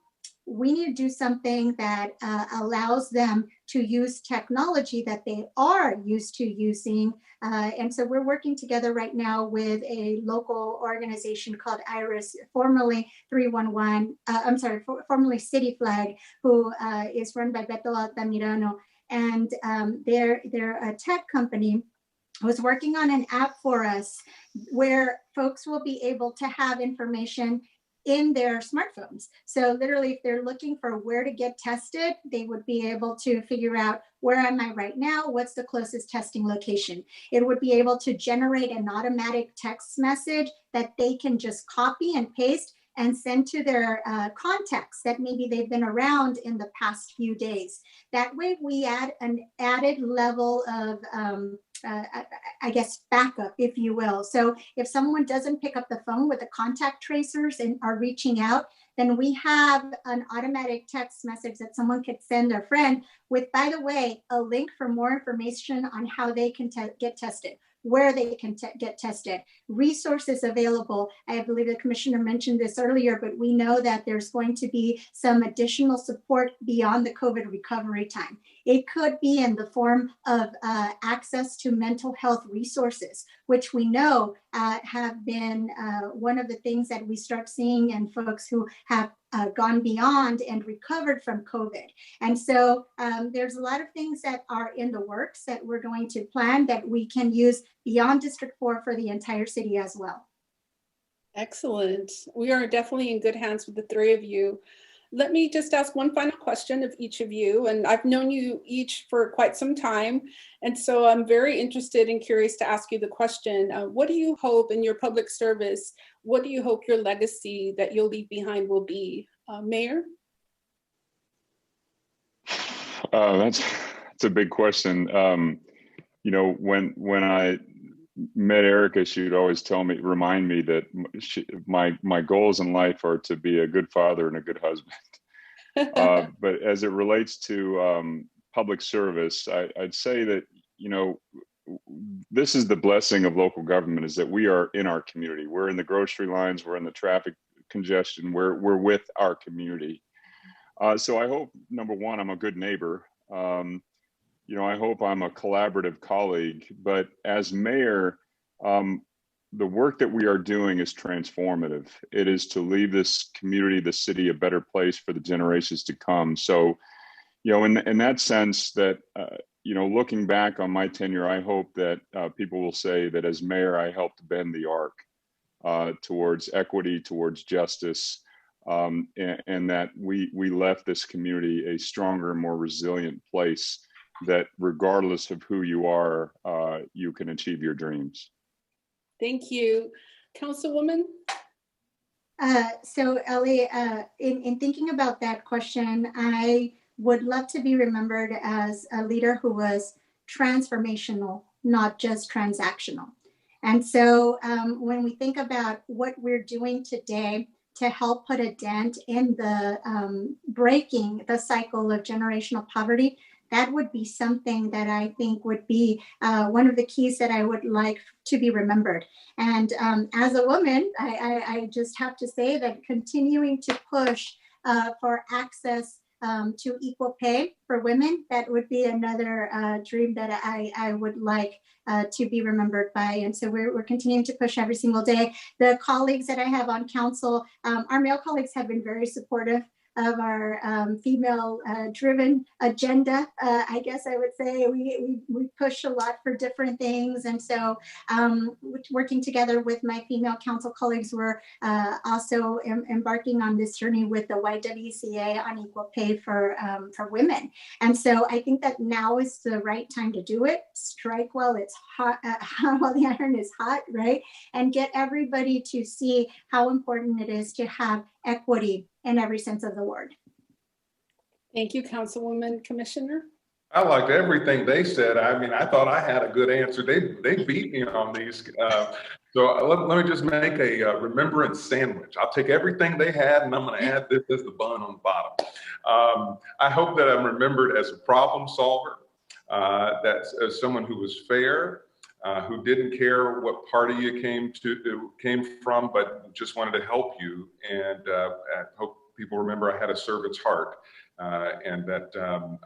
We need to do something that allows them to use technology that they are used to using. And so we're working together right now with a local organization called IRIS, formerly 311, formerly City Flag, who is run by Beto Altamirano. And they're a tech company, was working on an app for us where folks will be able to have information in their smartphones. So literally, if they're looking for where to get tested, they would be able to figure out, where am I right now? What's the closest testing location? It would be able to generate an automatic text message that they can just copy and paste and send to their contacts that maybe they've been around in the past few days. That way we add an added level of I guess backup, if you will. So if someone doesn't pick up the phone with the contact tracers and are reaching out, then we have an automatic text message that someone could send their friend with, by the way, a link for more information on how they can get tested, where they can get tested, resources available. I believe the commissioner mentioned this earlier, but we know that there's going to be some additional support beyond the COVID recovery time. It could be in the form of access to mental health resources, which we know have been one of the things that we start seeing in folks who have gone beyond and recovered from COVID. And so there's a lot of things that are in the works that we're going to plan that we can use beyond District 4 for the entire city as well. Excellent. We are definitely in good hands with the three of you. Let me just ask one final question of each of you. And I've known you each for quite some time. And so I'm very interested and curious to ask you the question, what do you hope in your public service, what do you hope your legacy that you'll leave behind will be? Mayor? That's a big question. When I met Erica, she would always remind me that my goals in life are to be a good father and a good husband. But as it relates to public service, I'd say that, this is the blessing of local government, is that we are in our community. We're in the grocery lines, we're in the traffic congestion, we're with our community. So I hope, number one, I'm a good neighbor. I hope I'm a collaborative colleague, but as mayor, the work that we are doing is transformative. It is to leave this community, the city, a better place for the generations to come. So, in that sense that, looking back on my tenure, I hope that people will say that as mayor, I helped bend the arc towards equity, towards justice, and that we left this community a stronger, more resilient place, that regardless of who you are, you can achieve your dreams. Thank you. Councilwoman? So Ellie, in thinking about that question, I would love to be remembered as a leader who was transformational, not just transactional. And so when we think about what we're doing today to help put a dent in the breaking the cycle of generational poverty, that would be something that I think would be one of the keys that I would like to be remembered. And as a woman, I just have to say that continuing to push for access to equal pay for women, that would be another dream that I would like to be remembered by. And so we're continuing to push every single day. The colleagues that I have on council, our male colleagues have been very supportive of our female-driven agenda. I guess I would say we push a lot for different things. And so working together with my female council colleagues, we're also embarking on this journey with the YWCA on equal pay for women. And so I think that now is the right time to do it. Strike while it's hot, while the iron is hot, right? And get everybody to see how important it is to have equity in every sense of the word. Thank you, Councilwoman. Commissioner? I liked everything they said. I mean, I thought I had a good answer. They beat me on these. So let me just make a remembrance sandwich. I'll take everything they had and I'm going to add this as the bun on the bottom. I hope that I'm remembered as a problem solver, that's as someone who was fair, who didn't care what party you came from, but just wanted to help you. And I hope people remember I had a servant's heart, and that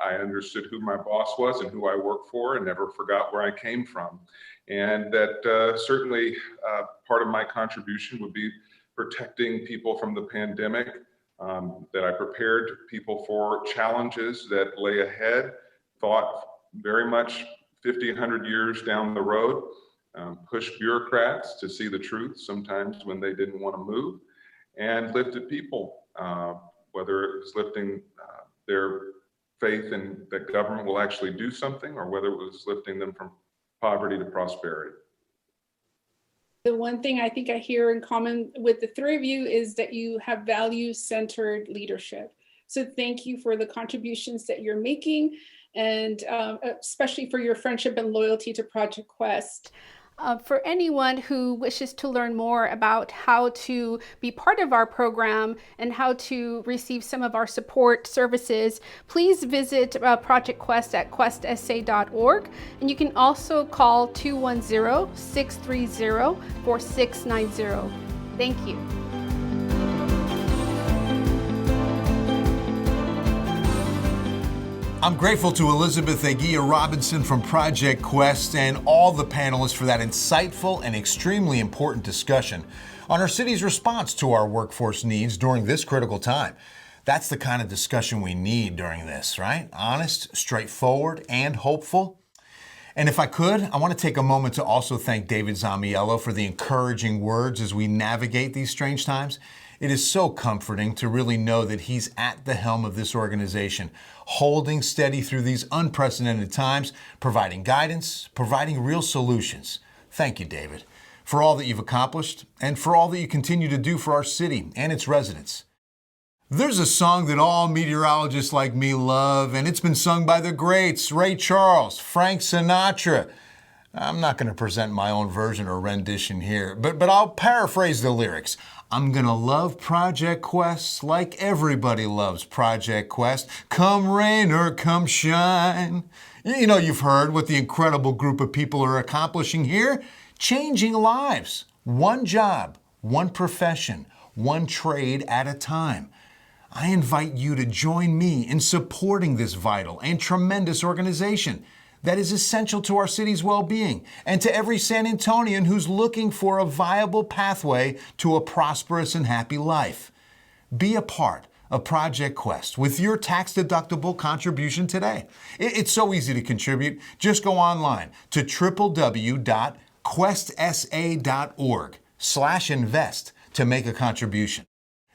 I understood who my boss was and who I worked for, and never forgot where I came from. And that certainly part of my contribution would be protecting people from the pandemic, that I prepared people for challenges that lay ahead, thought very much 50, 100 years down the road, push bureaucrats to see the truth sometimes when they didn't want to move, and lifted people, whether it was lifting their faith in that government will actually do something, or whether it was lifting them from poverty to prosperity. The one thing I think I hear in common with the three of you is that you have value-centered leadership. So thank you for the contributions that you're making, and especially for your friendship and loyalty to Project Quest. For anyone who wishes to learn more about how to be part of our program and how to receive some of our support services, please visit Project Quest at questsa.org. And you can also call 210-630-4690. Thank you. I'm grateful to Elizabeth Aguilar-Robinson from Project Quest and all the panelists for that insightful and extremely important discussion on our city's response to our workforce needs during this critical time. That's the kind of discussion we need during this, right? Honest, straightforward, and hopeful. And if I could, I want to take a moment to also thank David Zamiello for the encouraging words as we navigate these strange times. It is so comforting to really know that he's at the helm of this organization, holding steady through these unprecedented times, providing guidance, providing real solutions. Thank you, David, for all that you've accomplished and for all that you continue to do for our city and its residents. There's a song that all meteorologists like me love, and it's been sung by the greats, Ray Charles, Frank Sinatra. I'm not going to present my own version or rendition here, but I'll paraphrase the lyrics. I'm going to love Project Quest like everybody loves Project Quest. Come rain or come shine. You know, you've heard what the incredible group of people are accomplishing here. Changing lives. One job, one profession, one trade at a time. I invite you to join me in supporting this vital and tremendous organization that is essential to our city's well-being and to every San Antonian who's looking for a viable pathway to a prosperous and happy life. Be a part of Project Quest with your tax-deductible contribution today. It's so easy to contribute. Just go online to www.questsa.org/invest to make a contribution.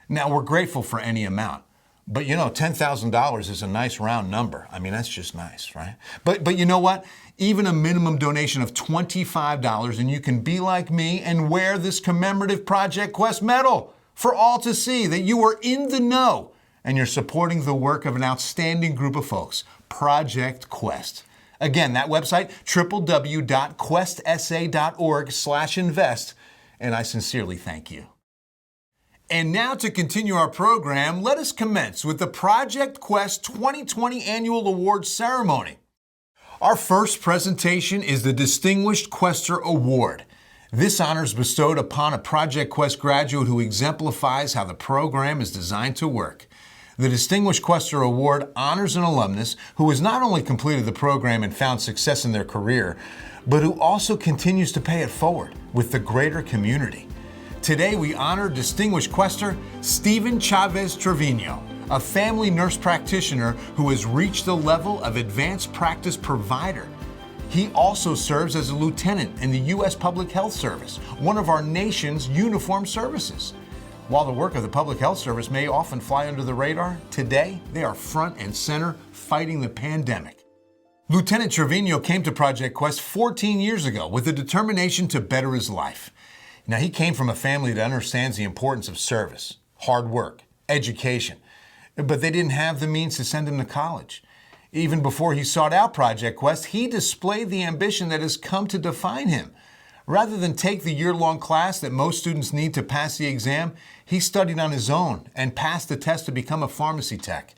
Now, we're grateful for any amount, but you know, $10,000 is a nice round number. I mean, that's just nice, right? But you know what? Even a minimum donation of $25 and you can be like me and wear this commemorative Project Quest medal for all to see that you are in the know and you're supporting the work of an outstanding group of folks, Project Quest. Again, that website, www.questsa.org/invest, and I sincerely thank you. And now to continue our program, let us commence with the Project Quest 2020 Annual Awards Ceremony. Our first presentation is the Distinguished Questor Award. This honor is bestowed upon a Project Quest graduate who exemplifies how the program is designed to work. The Distinguished Questor Award honors an alumnus who has not only completed the program and found success in their career, but who also continues to pay it forward with the greater community. Today, we honor Distinguished Questor Stephen Chavez Trevino, a family nurse practitioner who has reached the level of advanced practice provider. He also serves as a lieutenant in the U.S. Public Health Service, one of our nation's uniformed services. While the work of the Public Health Service may often fly under the radar, today they are front and center fighting the pandemic. Lieutenant Trevino came to Project Quest 14 years ago with a determination to better his life. Now, he came from a family that understands the importance of service, hard work, education, but they didn't have the means to send him to college. Even before he sought out Project Quest, he displayed the ambition that has come to define him. Rather than take the year-long class that most students need to pass the exam, he studied on his own and passed the test to become a pharmacy tech.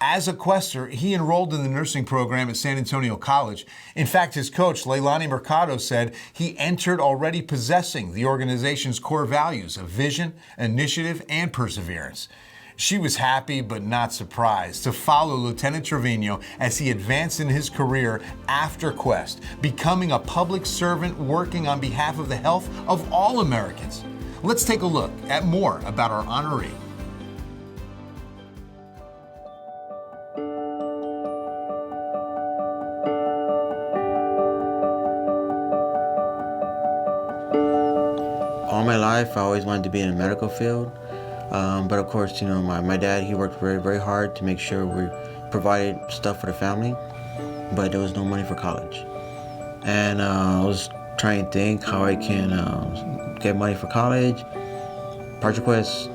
As a Questor, he enrolled in the nursing program at San Antonio College. In fact, his coach, Leilani Mercado, said he entered already possessing the organization's core values of vision, initiative, and perseverance. She was happy but not surprised to follow Lieutenant Trevino as he advanced in his career after Quest, becoming a public servant working on behalf of the health of all Americans. Let's take a look at more about our honoree. All my life, I always wanted to be in the medical field. But of course, you know, my dad, he worked very, very hard to make sure we provided stuff for the family, but there was no money for college. And I was trying to think how I can get money for college. Project Quest,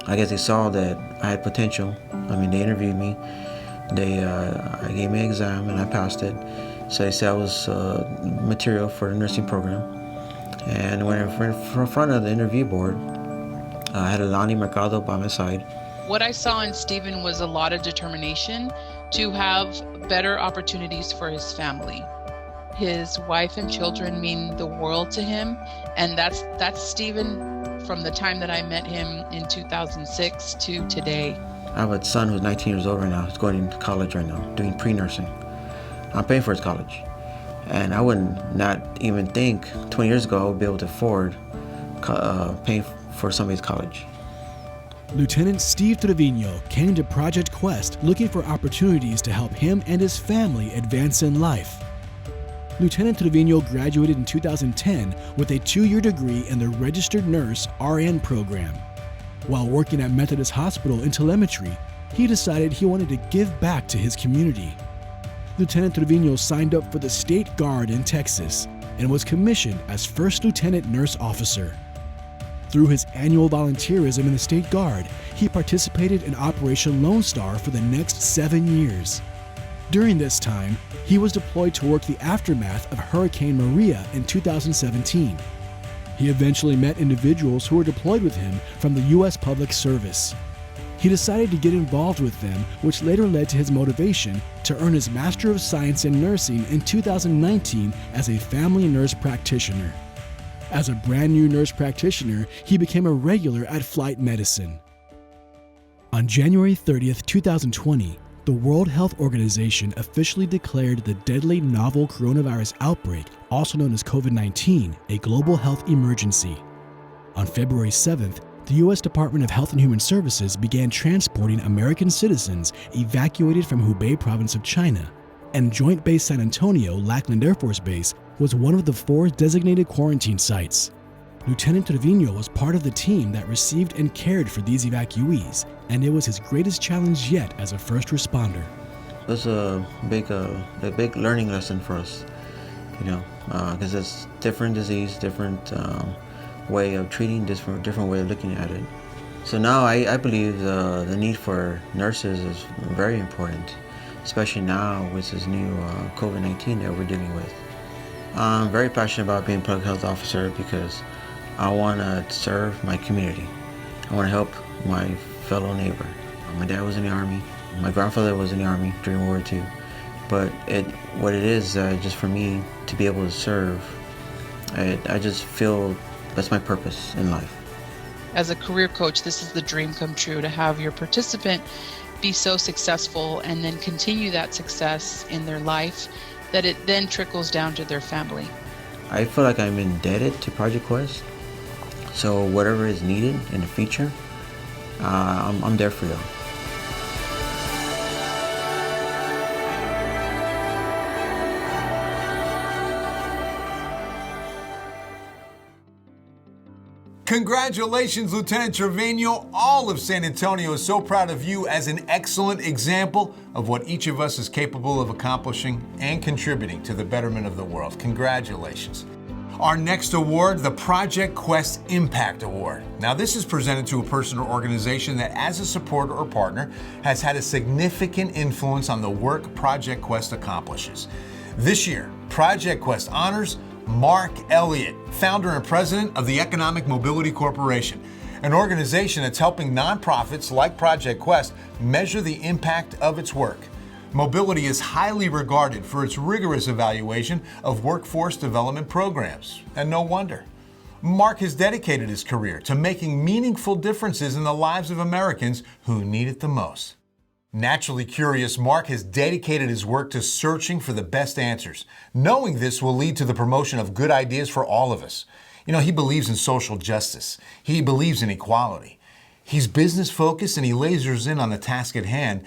I guess they saw that I had potential. I mean, they interviewed me. They gave me an exam and I passed it. So they said I was material for the nursing program. And when in front of the interview board, I had Leilani Mercado by my side. What I saw in Stephen was a lot of determination to have better opportunities for his family. His wife and children mean the world to him, and that's Stephen from the time that I met him in 2006 to today. I have a son who's 19 years old right now. He's going to college right now, doing pre-nursing. I'm paying for his college. And I wouldn't not even think 20 years ago I would be able to afford paying for somebody's college. Lieutenant Steve Trevino came to Project Quest looking for opportunities to help him and his family advance in life. Lieutenant Trevino graduated in 2010 with a 2-year degree in the Registered Nurse RN program. While working at Methodist Hospital in telemetry, he decided he wanted to give back to his community. Lieutenant Trevino signed up for the State Guard in Texas and was commissioned as First Lieutenant Nurse Officer. Through his annual volunteerism in the State Guard, he participated in Operation Lone Star for the next 7 years. During this time, he was deployed to work the aftermath of Hurricane Maria in 2017. He eventually met individuals who were deployed with him from the U.S. Public Service. He decided to get involved with them, which later led to his motivation to earn his Master of Science in Nursing in 2019 as a family nurse practitioner. As a brand new nurse practitioner, he became a regular at Flight Medicine. On January 30th, 2020, the World Health Organization officially declared the deadly novel coronavirus outbreak, also known as COVID-19, a global health emergency. On February 7th, the U.S. Department of Health and Human Services began transporting American citizens evacuated from Hubei province of China, and Joint Base San Antonio Lackland Air Force Base was one of the 4 designated quarantine sites. Lieutenant Trevino was part of the team that received and cared for these evacuees, and it was his greatest challenge yet as a first responder. It was a big learning lesson for us, because it's different disease, different way of treating, different way of looking at it. So now I believe the need for nurses is very important, especially now with this new COVID-19 that we're dealing with. I'm very passionate about being a public health officer because I want to serve my community. I want to help my fellow neighbor. My dad was in the Army. My grandfather was in the Army during World War II. But what it is, just for me to be able to serve, I just feel that's my purpose in life. As a career coach, this is the dream come true, to have your participant be so successful and then continue that success in their life that it then trickles down to their family. I feel like I'm indebted to Project Quest. So whatever is needed in the future, I'm there for y'all. Congratulations, Lieutenant Trevino. All of San Antonio is so proud of you as an excellent example of what each of us is capable of accomplishing and contributing to the betterment of the world. Congratulations. Our next award, the Project Quest Impact Award. Now, this is presented to a person or organization that, as a supporter or partner, has had a significant influence on the work Project Quest accomplishes. This year, Project Quest honors Mark Elliott, founder and president of the Economic Mobility Corporation, an organization that's helping nonprofits like Project Quest measure the impact of its work. Mobility is highly regarded for its rigorous evaluation of workforce development programs, and no wonder. Mark has dedicated his career to making meaningful differences in the lives of Americans who need it the most. Naturally curious, Mark has dedicated his work to searching for the best answers, knowing this will lead to the promotion of good ideas for all of us. He believes in social justice. He believes in equality. He's business focused and he lasers in on the task at hand,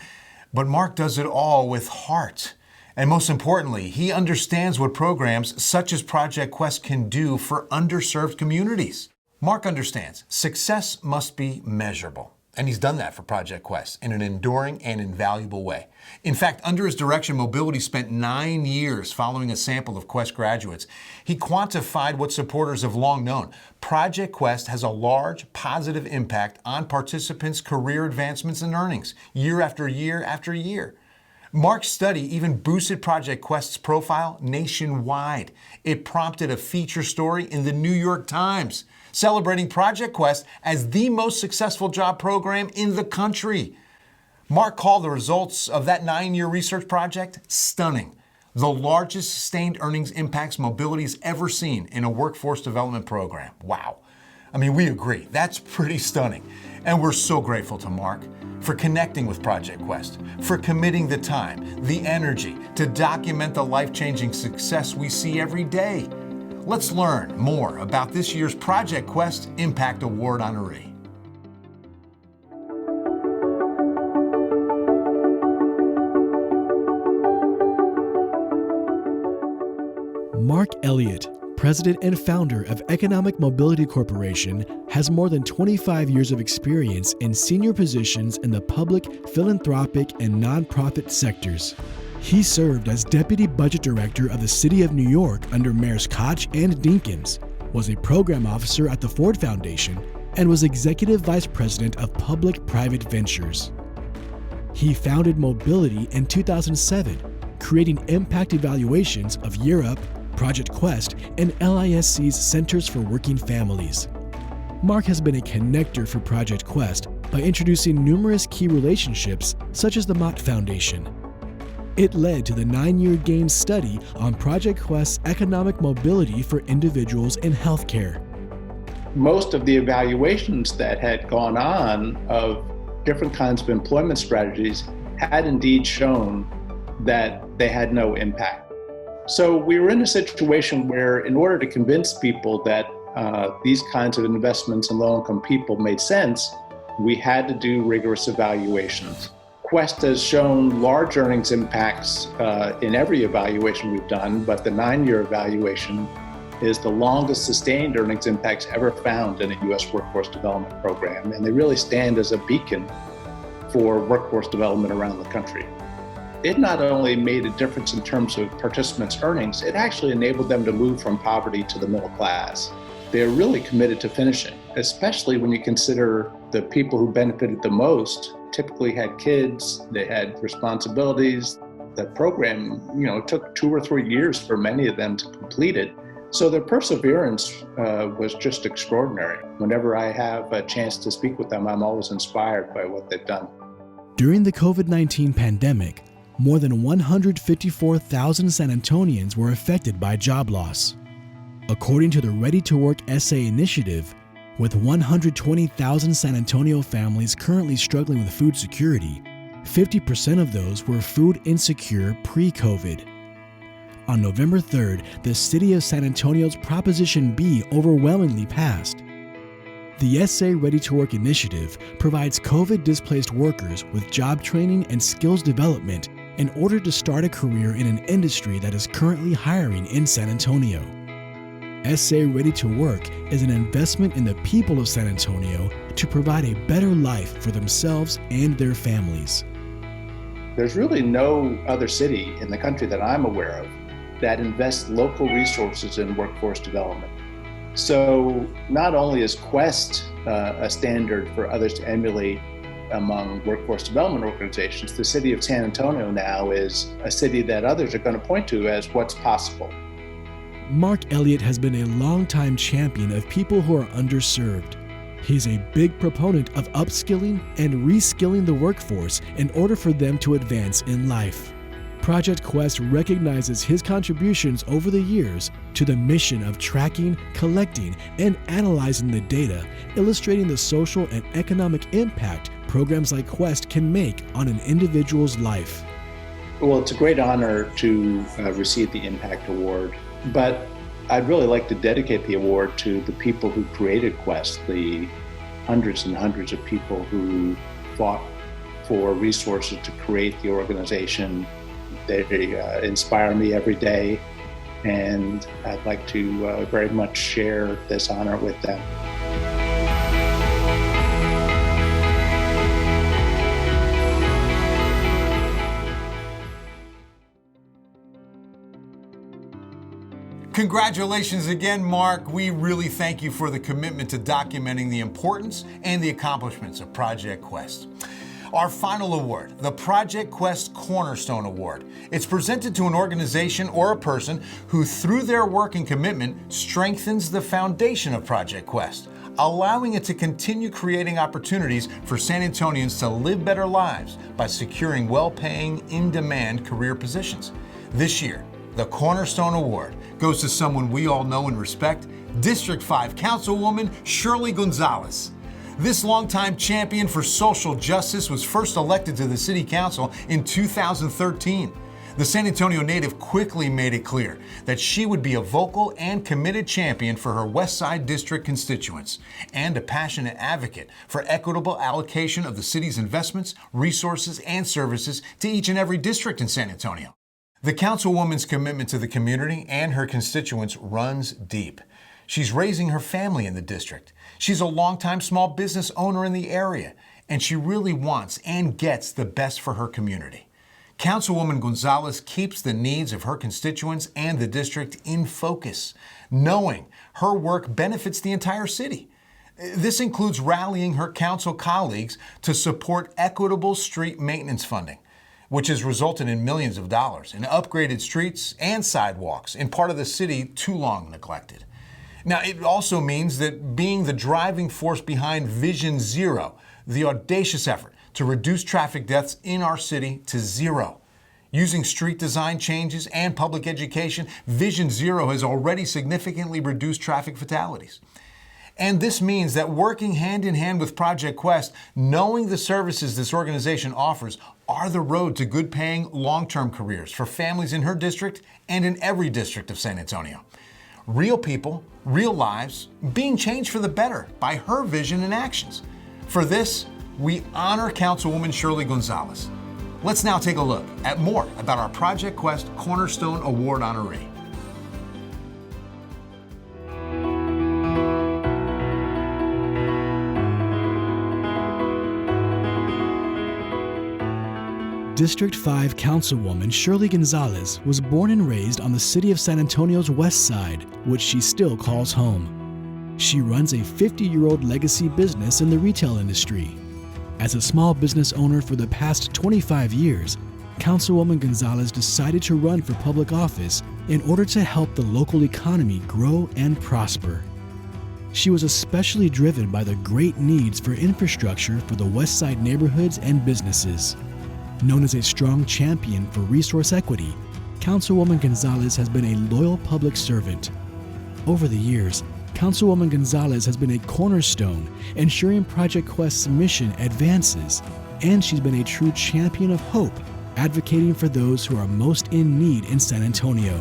but Mark does it all with heart. And most importantly, he understands what programs such as Project Quest can do for underserved communities. Mark understands success must be measurable. And he's done that for Project Quest in an enduring and invaluable way. In fact, under his direction, Mobility spent 9 years following a sample of Quest graduates. He quantified what supporters have long known. Project Quest has a large positive impact on participants' career advancements and earnings, year after year after year. Mark's study even boosted Project Quest's profile nationwide. It prompted a feature story in the New York Times, celebrating Project Quest as the most successful job program in the country. Mark called the results of that 9-year research project stunning, the largest sustained earnings impacts Mobility has ever seen in a workforce development program. Wow. We agree. That's pretty stunning. And we're so grateful to Mark for connecting with Project Quest, for committing the time, the energy to document the life-changing success we see every day. Let's learn more about this year's Project Quest Impact Award honoree. Mark Elliott, president and founder of Economic Mobility Corporation, has more than 25 years of experience in senior positions in the public, philanthropic, and nonprofit sectors. He served as Deputy Budget Director of the City of New York under Mayors Koch and Dinkins, was a program officer at the Ford Foundation, and was executive vice president of public-private ventures. He founded Mobility in 2007, creating impact evaluations of Europe, Project Quest, and LISC's Centers for Working Families. Mark has been a connector for Project Quest by introducing numerous key relationships, such as the Mott Foundation. It led to the 9-year GAIN study on Project Quest's economic mobility for individuals in healthcare. Most of the evaluations that had gone on of different kinds of employment strategies had indeed shown that they had no impact. So we were in a situation where, in order to convince people that these kinds of investments in low-income people made sense, we had to do rigorous evaluations. Quest has shown large earnings impacts in every evaluation we've done, but the 9-year evaluation is the longest sustained earnings impacts ever found in a U.S. workforce development program, and they really stand as a beacon for workforce development around the country. It not only made a difference in terms of participants' earnings, it actually enabled them to move from poverty to the middle class. They're really committed to finishing, especially when you consider the people who benefited the most typically had kids, they had responsibilities. The program, took 2 or 3 years for many of them to complete it. So their perseverance was just extraordinary. Whenever I have a chance to speak with them, I'm always inspired by what they've done. During the COVID-19 pandemic, more than 154,000 San Antonians were affected by job loss. According to the Ready to Work SA initiative, with 120,000 San Antonio families currently struggling with food security, 50% of those were food insecure pre-COVID. On November 3rd, the City of San Antonio's Proposition B overwhelmingly passed. The SA Ready to Work initiative provides COVID-displaced workers with job training and skills development in order to start a career in an industry that is currently hiring in San Antonio. SA Ready to Work is an investment in the people of San Antonio to provide a better life for themselves and their families. There's really no other city in the country that I'm aware of that invests local resources in workforce development. So not only is Quest a standard for others to emulate among workforce development organizations, the city of San Antonio now is a city that others are going to point to as what's possible. Mark Elliott has been a longtime champion of people who are underserved. He's a big proponent of upskilling and reskilling the workforce in order for them to advance in life. Project Quest recognizes his contributions over the years to the mission of tracking, collecting, and analyzing the data, illustrating the social and economic impact programs like Quest can make on an individual's life. Well, it's a great honor to receive the Impact Award, but I'd really like to dedicate the award to the people who created Quest, the hundreds and hundreds of people who fought for resources to create the organization. They inspire me every day, and I'd like to very much share this honor with them. Congratulations again, Mark. We really thank you for the commitment to documenting the importance and the accomplishments of Project Quest. Our final award, the Project Quest Cornerstone Award. It's presented to an organization or a person who, through their work and commitment, strengthens the foundation of Project Quest, allowing it to continue creating opportunities for San Antonians to live better lives by securing well-paying, in-demand career positions. This year, the Cornerstone Award goes to someone we all know and respect, District 5 Councilwoman Shirley Gonzalez. This longtime champion for social justice was first elected to the City Council in 2013. The San Antonio native quickly made it clear that she would be a vocal and committed champion for her West Side District constituents and a passionate advocate for equitable allocation of the city's investments, resources, and services to each and every district in San Antonio. The Councilwoman's commitment to the community and her constituents runs deep. She's raising her family in the district. She's a longtime small business owner in the area, and she really wants and gets the best for her community. Councilwoman Gonzalez keeps the needs of her constituents and the district in focus, knowing her work benefits the entire city. This includes rallying her council colleagues to support equitable street maintenance funding, which has resulted in millions of dollars in upgraded streets and sidewalks in part of the city too long neglected. Now, it also means that being the driving force behind Vision Zero, the audacious effort to reduce traffic deaths in our city to zero. Using street design changes and public education, Vision Zero has already significantly reduced traffic fatalities. And this means that working hand in hand with Project Quest, knowing the services this organization offers are the road to good paying long-term careers for families in her district and in every district of San Antonio. Real people, real lives, being changed for the better by her vision and actions. For this, we honor Councilwoman Shirley Gonzalez. Let's now take a look at more about our Project Quest Cornerstone Award honoree. District 5 Councilwoman Shirley Gonzalez was born and raised on the city of San Antonio's west side, which she still calls home. She runs a 50-year-old legacy business in the retail industry. As a small business owner for the past 25 years, Councilwoman Gonzalez decided to run for public office in order to help the local economy grow and prosper. She was especially driven by the great needs for infrastructure for the West Side neighborhoods and businesses. Known as a strong champion for resource equity, Councilwoman Gonzalez has been a loyal public servant. Over the years, Councilwoman Gonzalez has been a cornerstone, ensuring Project Quest's mission advances, and she's been a true champion of hope, advocating for those who are most in need in San Antonio.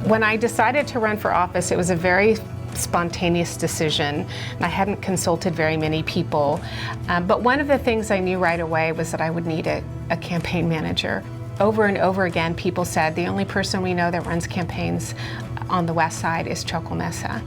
When I decided to run for office, it was a very spontaneous decision. I hadn't consulted very many people, but one of the things I knew right away was that I would need a campaign manager. Over and over again, people said the only person we know that runs campaigns on the west side is Choco Mesa.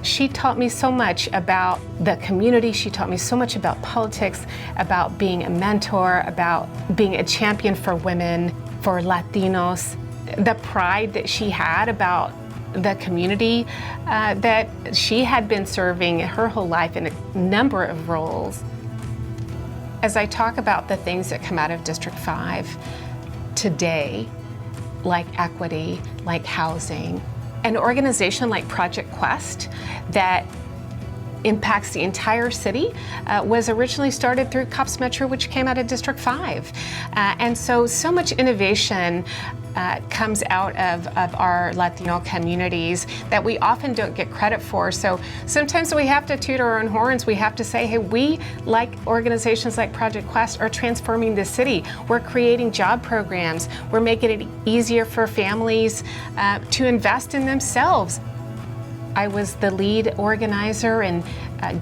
She taught me so much about the community. She taught me so much about politics, about being a mentor, about being a champion for women, for Latinos. The pride that she had about the community that she had been serving her whole life in a number of roles. As I talk about the things that come out of District 5 today, like equity, like housing, an organization like Project Quest that impacts the entire city was originally started through COPS Metro, which came out of District 5. And so much innovation comes out of our Latino communities that we often don't get credit for. So sometimes we have to toot our own horns. We have to say, hey, we, like organizations like Project Quest, are transforming the city. We're creating job programs. We're making it easier for families to invest in themselves. I was the lead organizer in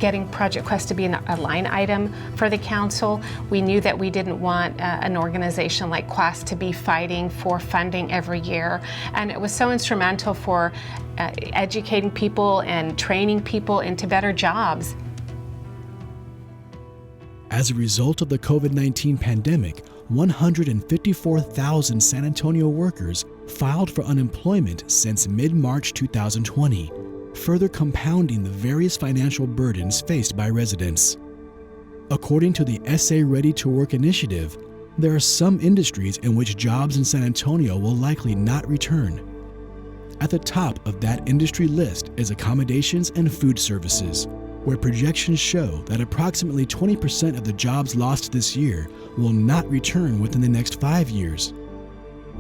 getting Project Quest to be a line item for the council. We knew that we didn't want an organization like Quest to be fighting for funding every year. And it was so instrumental for educating people and training people into better jobs. As a result of the COVID-19 pandemic, 154,000 San Antonio workers filed for unemployment since mid-March 2020. Further compounding the various financial burdens faced by residents. According to the SA Ready to Work initiative, there are some industries in which jobs in San Antonio will likely not return. At the top of that industry list is accommodations and food services, where projections show that approximately 20% of the jobs lost this year will not return within the next 5 years.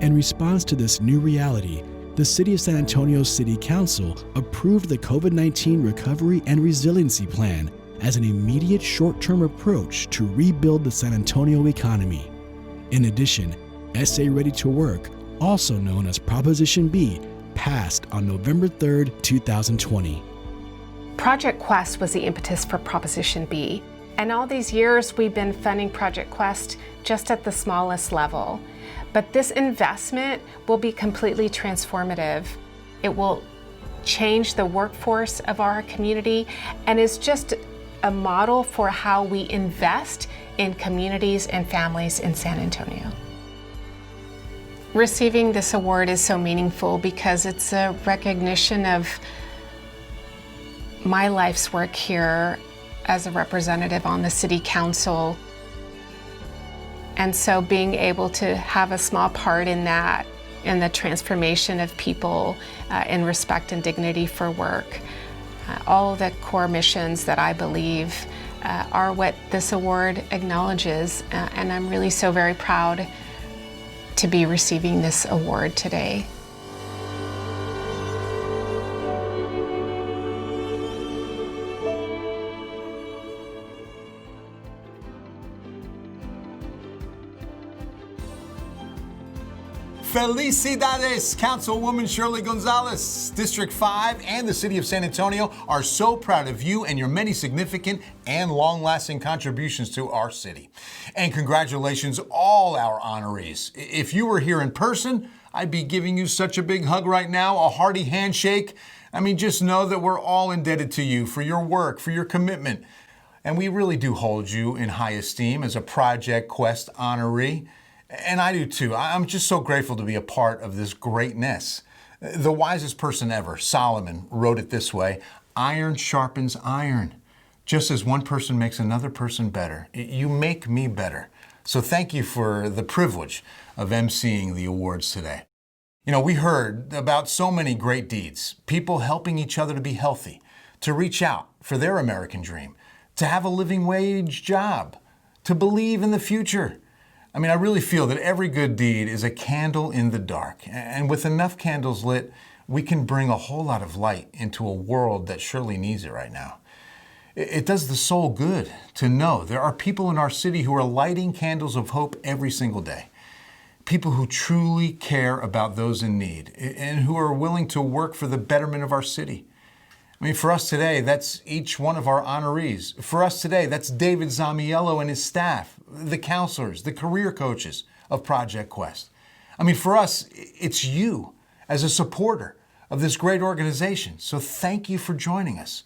In response to this new reality, the City of San Antonio City Council approved the COVID-19 Recovery and Resiliency Plan as an immediate short-term approach to rebuild the San Antonio economy. In addition, SA Ready to Work, also known as Proposition B, passed on November 3, 2020. Project Quest was the impetus for Proposition B. And all these years we've been funding Project Quest just at the smallest level. But this investment will be completely transformative. It will change the workforce of our community and is just a model for how we invest in communities and families in San Antonio. Receiving this award is so meaningful because it's a recognition of my life's work here as a representative on the City Council. And so being able to have a small part in that, in the transformation of people in respect and dignity for work, all the core missions that I believe are what this award acknowledges. And I'm really so very proud to be receiving this award today. Felicidades, Councilwoman Shirley Gonzalez. District 5 and the City of San Antonio are so proud of you and your many significant and long-lasting contributions to our city. And congratulations all our honorees. If you were here in person, I'd be giving you such a big hug right now, a hearty handshake. I mean, just know that we're all indebted to you for your work, for your commitment. And we really do hold you in high esteem as a Project Quest honoree. And I do too. I'm just so grateful to be a part of this greatness. The wisest person ever, Solomon, wrote it this way: iron sharpens iron. Just as one person makes another person better, you make me better. So thank you for the privilege of emceeing the awards today. You know, we heard about so many great deeds, people helping each other to be healthy, to reach out for their American dream, to have a living wage job, to believe in the future. I mean, I really feel that every good deed is a candle in the dark. And with enough candles lit, we can bring a whole lot of light into a world that surely needs it right now. It does the soul good to know there are people in our city who are lighting candles of hope every single day. People who truly care about those in need and who are willing to work for the betterment of our city. I mean, for us today, that's each one of our honorees. For us today, that's David Zamiello and his staff, the counselors, the career coaches of Project Quest. I mean, for us, it's you as a supporter of this great organization. So thank you for joining us.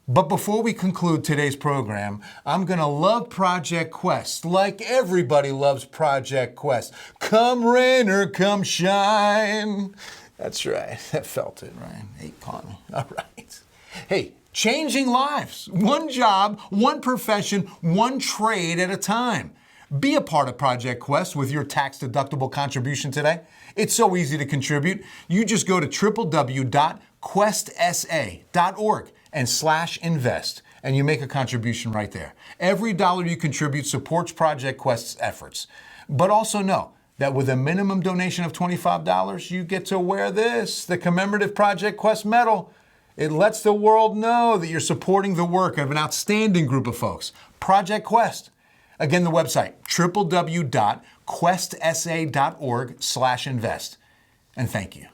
But before we conclude today's program, I'm going to love Project Quest like everybody loves Project Quest. Come rain or come shine. That's right. That felt it, right? Hey, caught me. All right. Hey, changing lives. One job, one profession, one trade at a time. Be a part of Project Quest with your tax-deductible contribution today. It's so easy to contribute. You just go to www.questsa.org/invest, and you make a contribution right there. Every dollar you contribute supports Project Quest's efforts. But also know that with a minimum donation of $25, you get to wear this, the commemorative Project Quest medal. It lets the world know that you're supporting the work of an outstanding group of folks, Project Quest. Again, the website, www.questsa.org/invest. And thank you.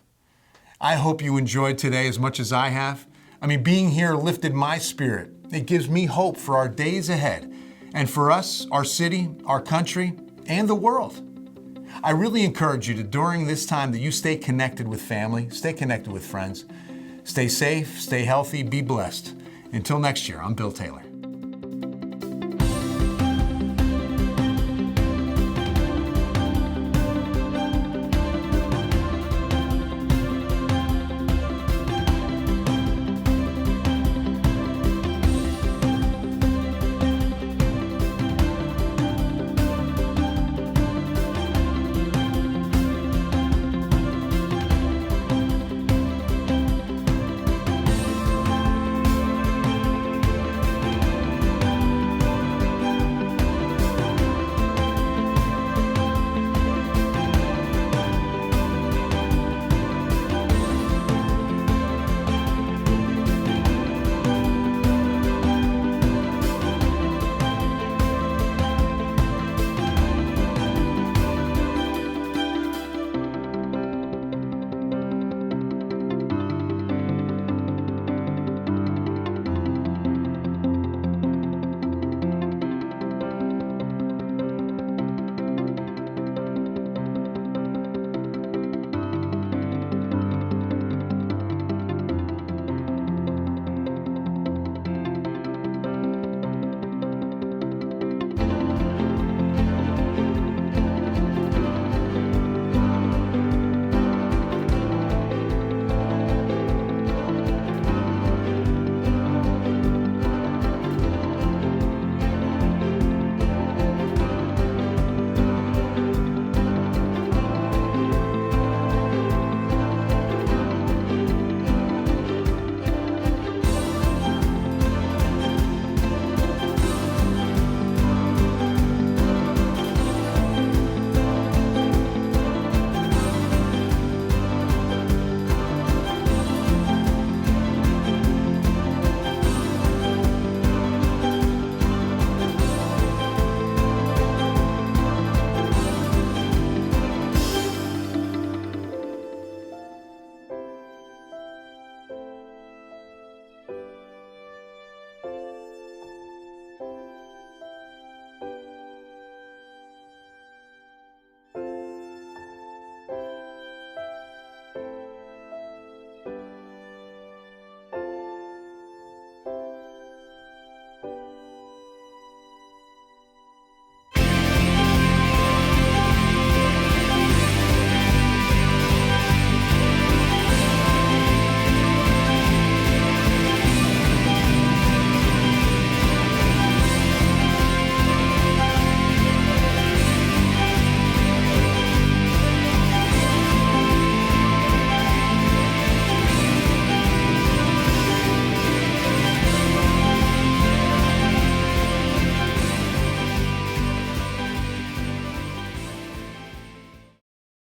I hope you enjoyed today as much as I have. I mean, being here lifted my spirit. It gives me hope for our days ahead and for us, our city, our country, and the world. I really encourage you to, during this time, that you stay connected with family, stay connected with friends, stay safe, stay healthy, be blessed. Until next year, I'm Bill Taylor.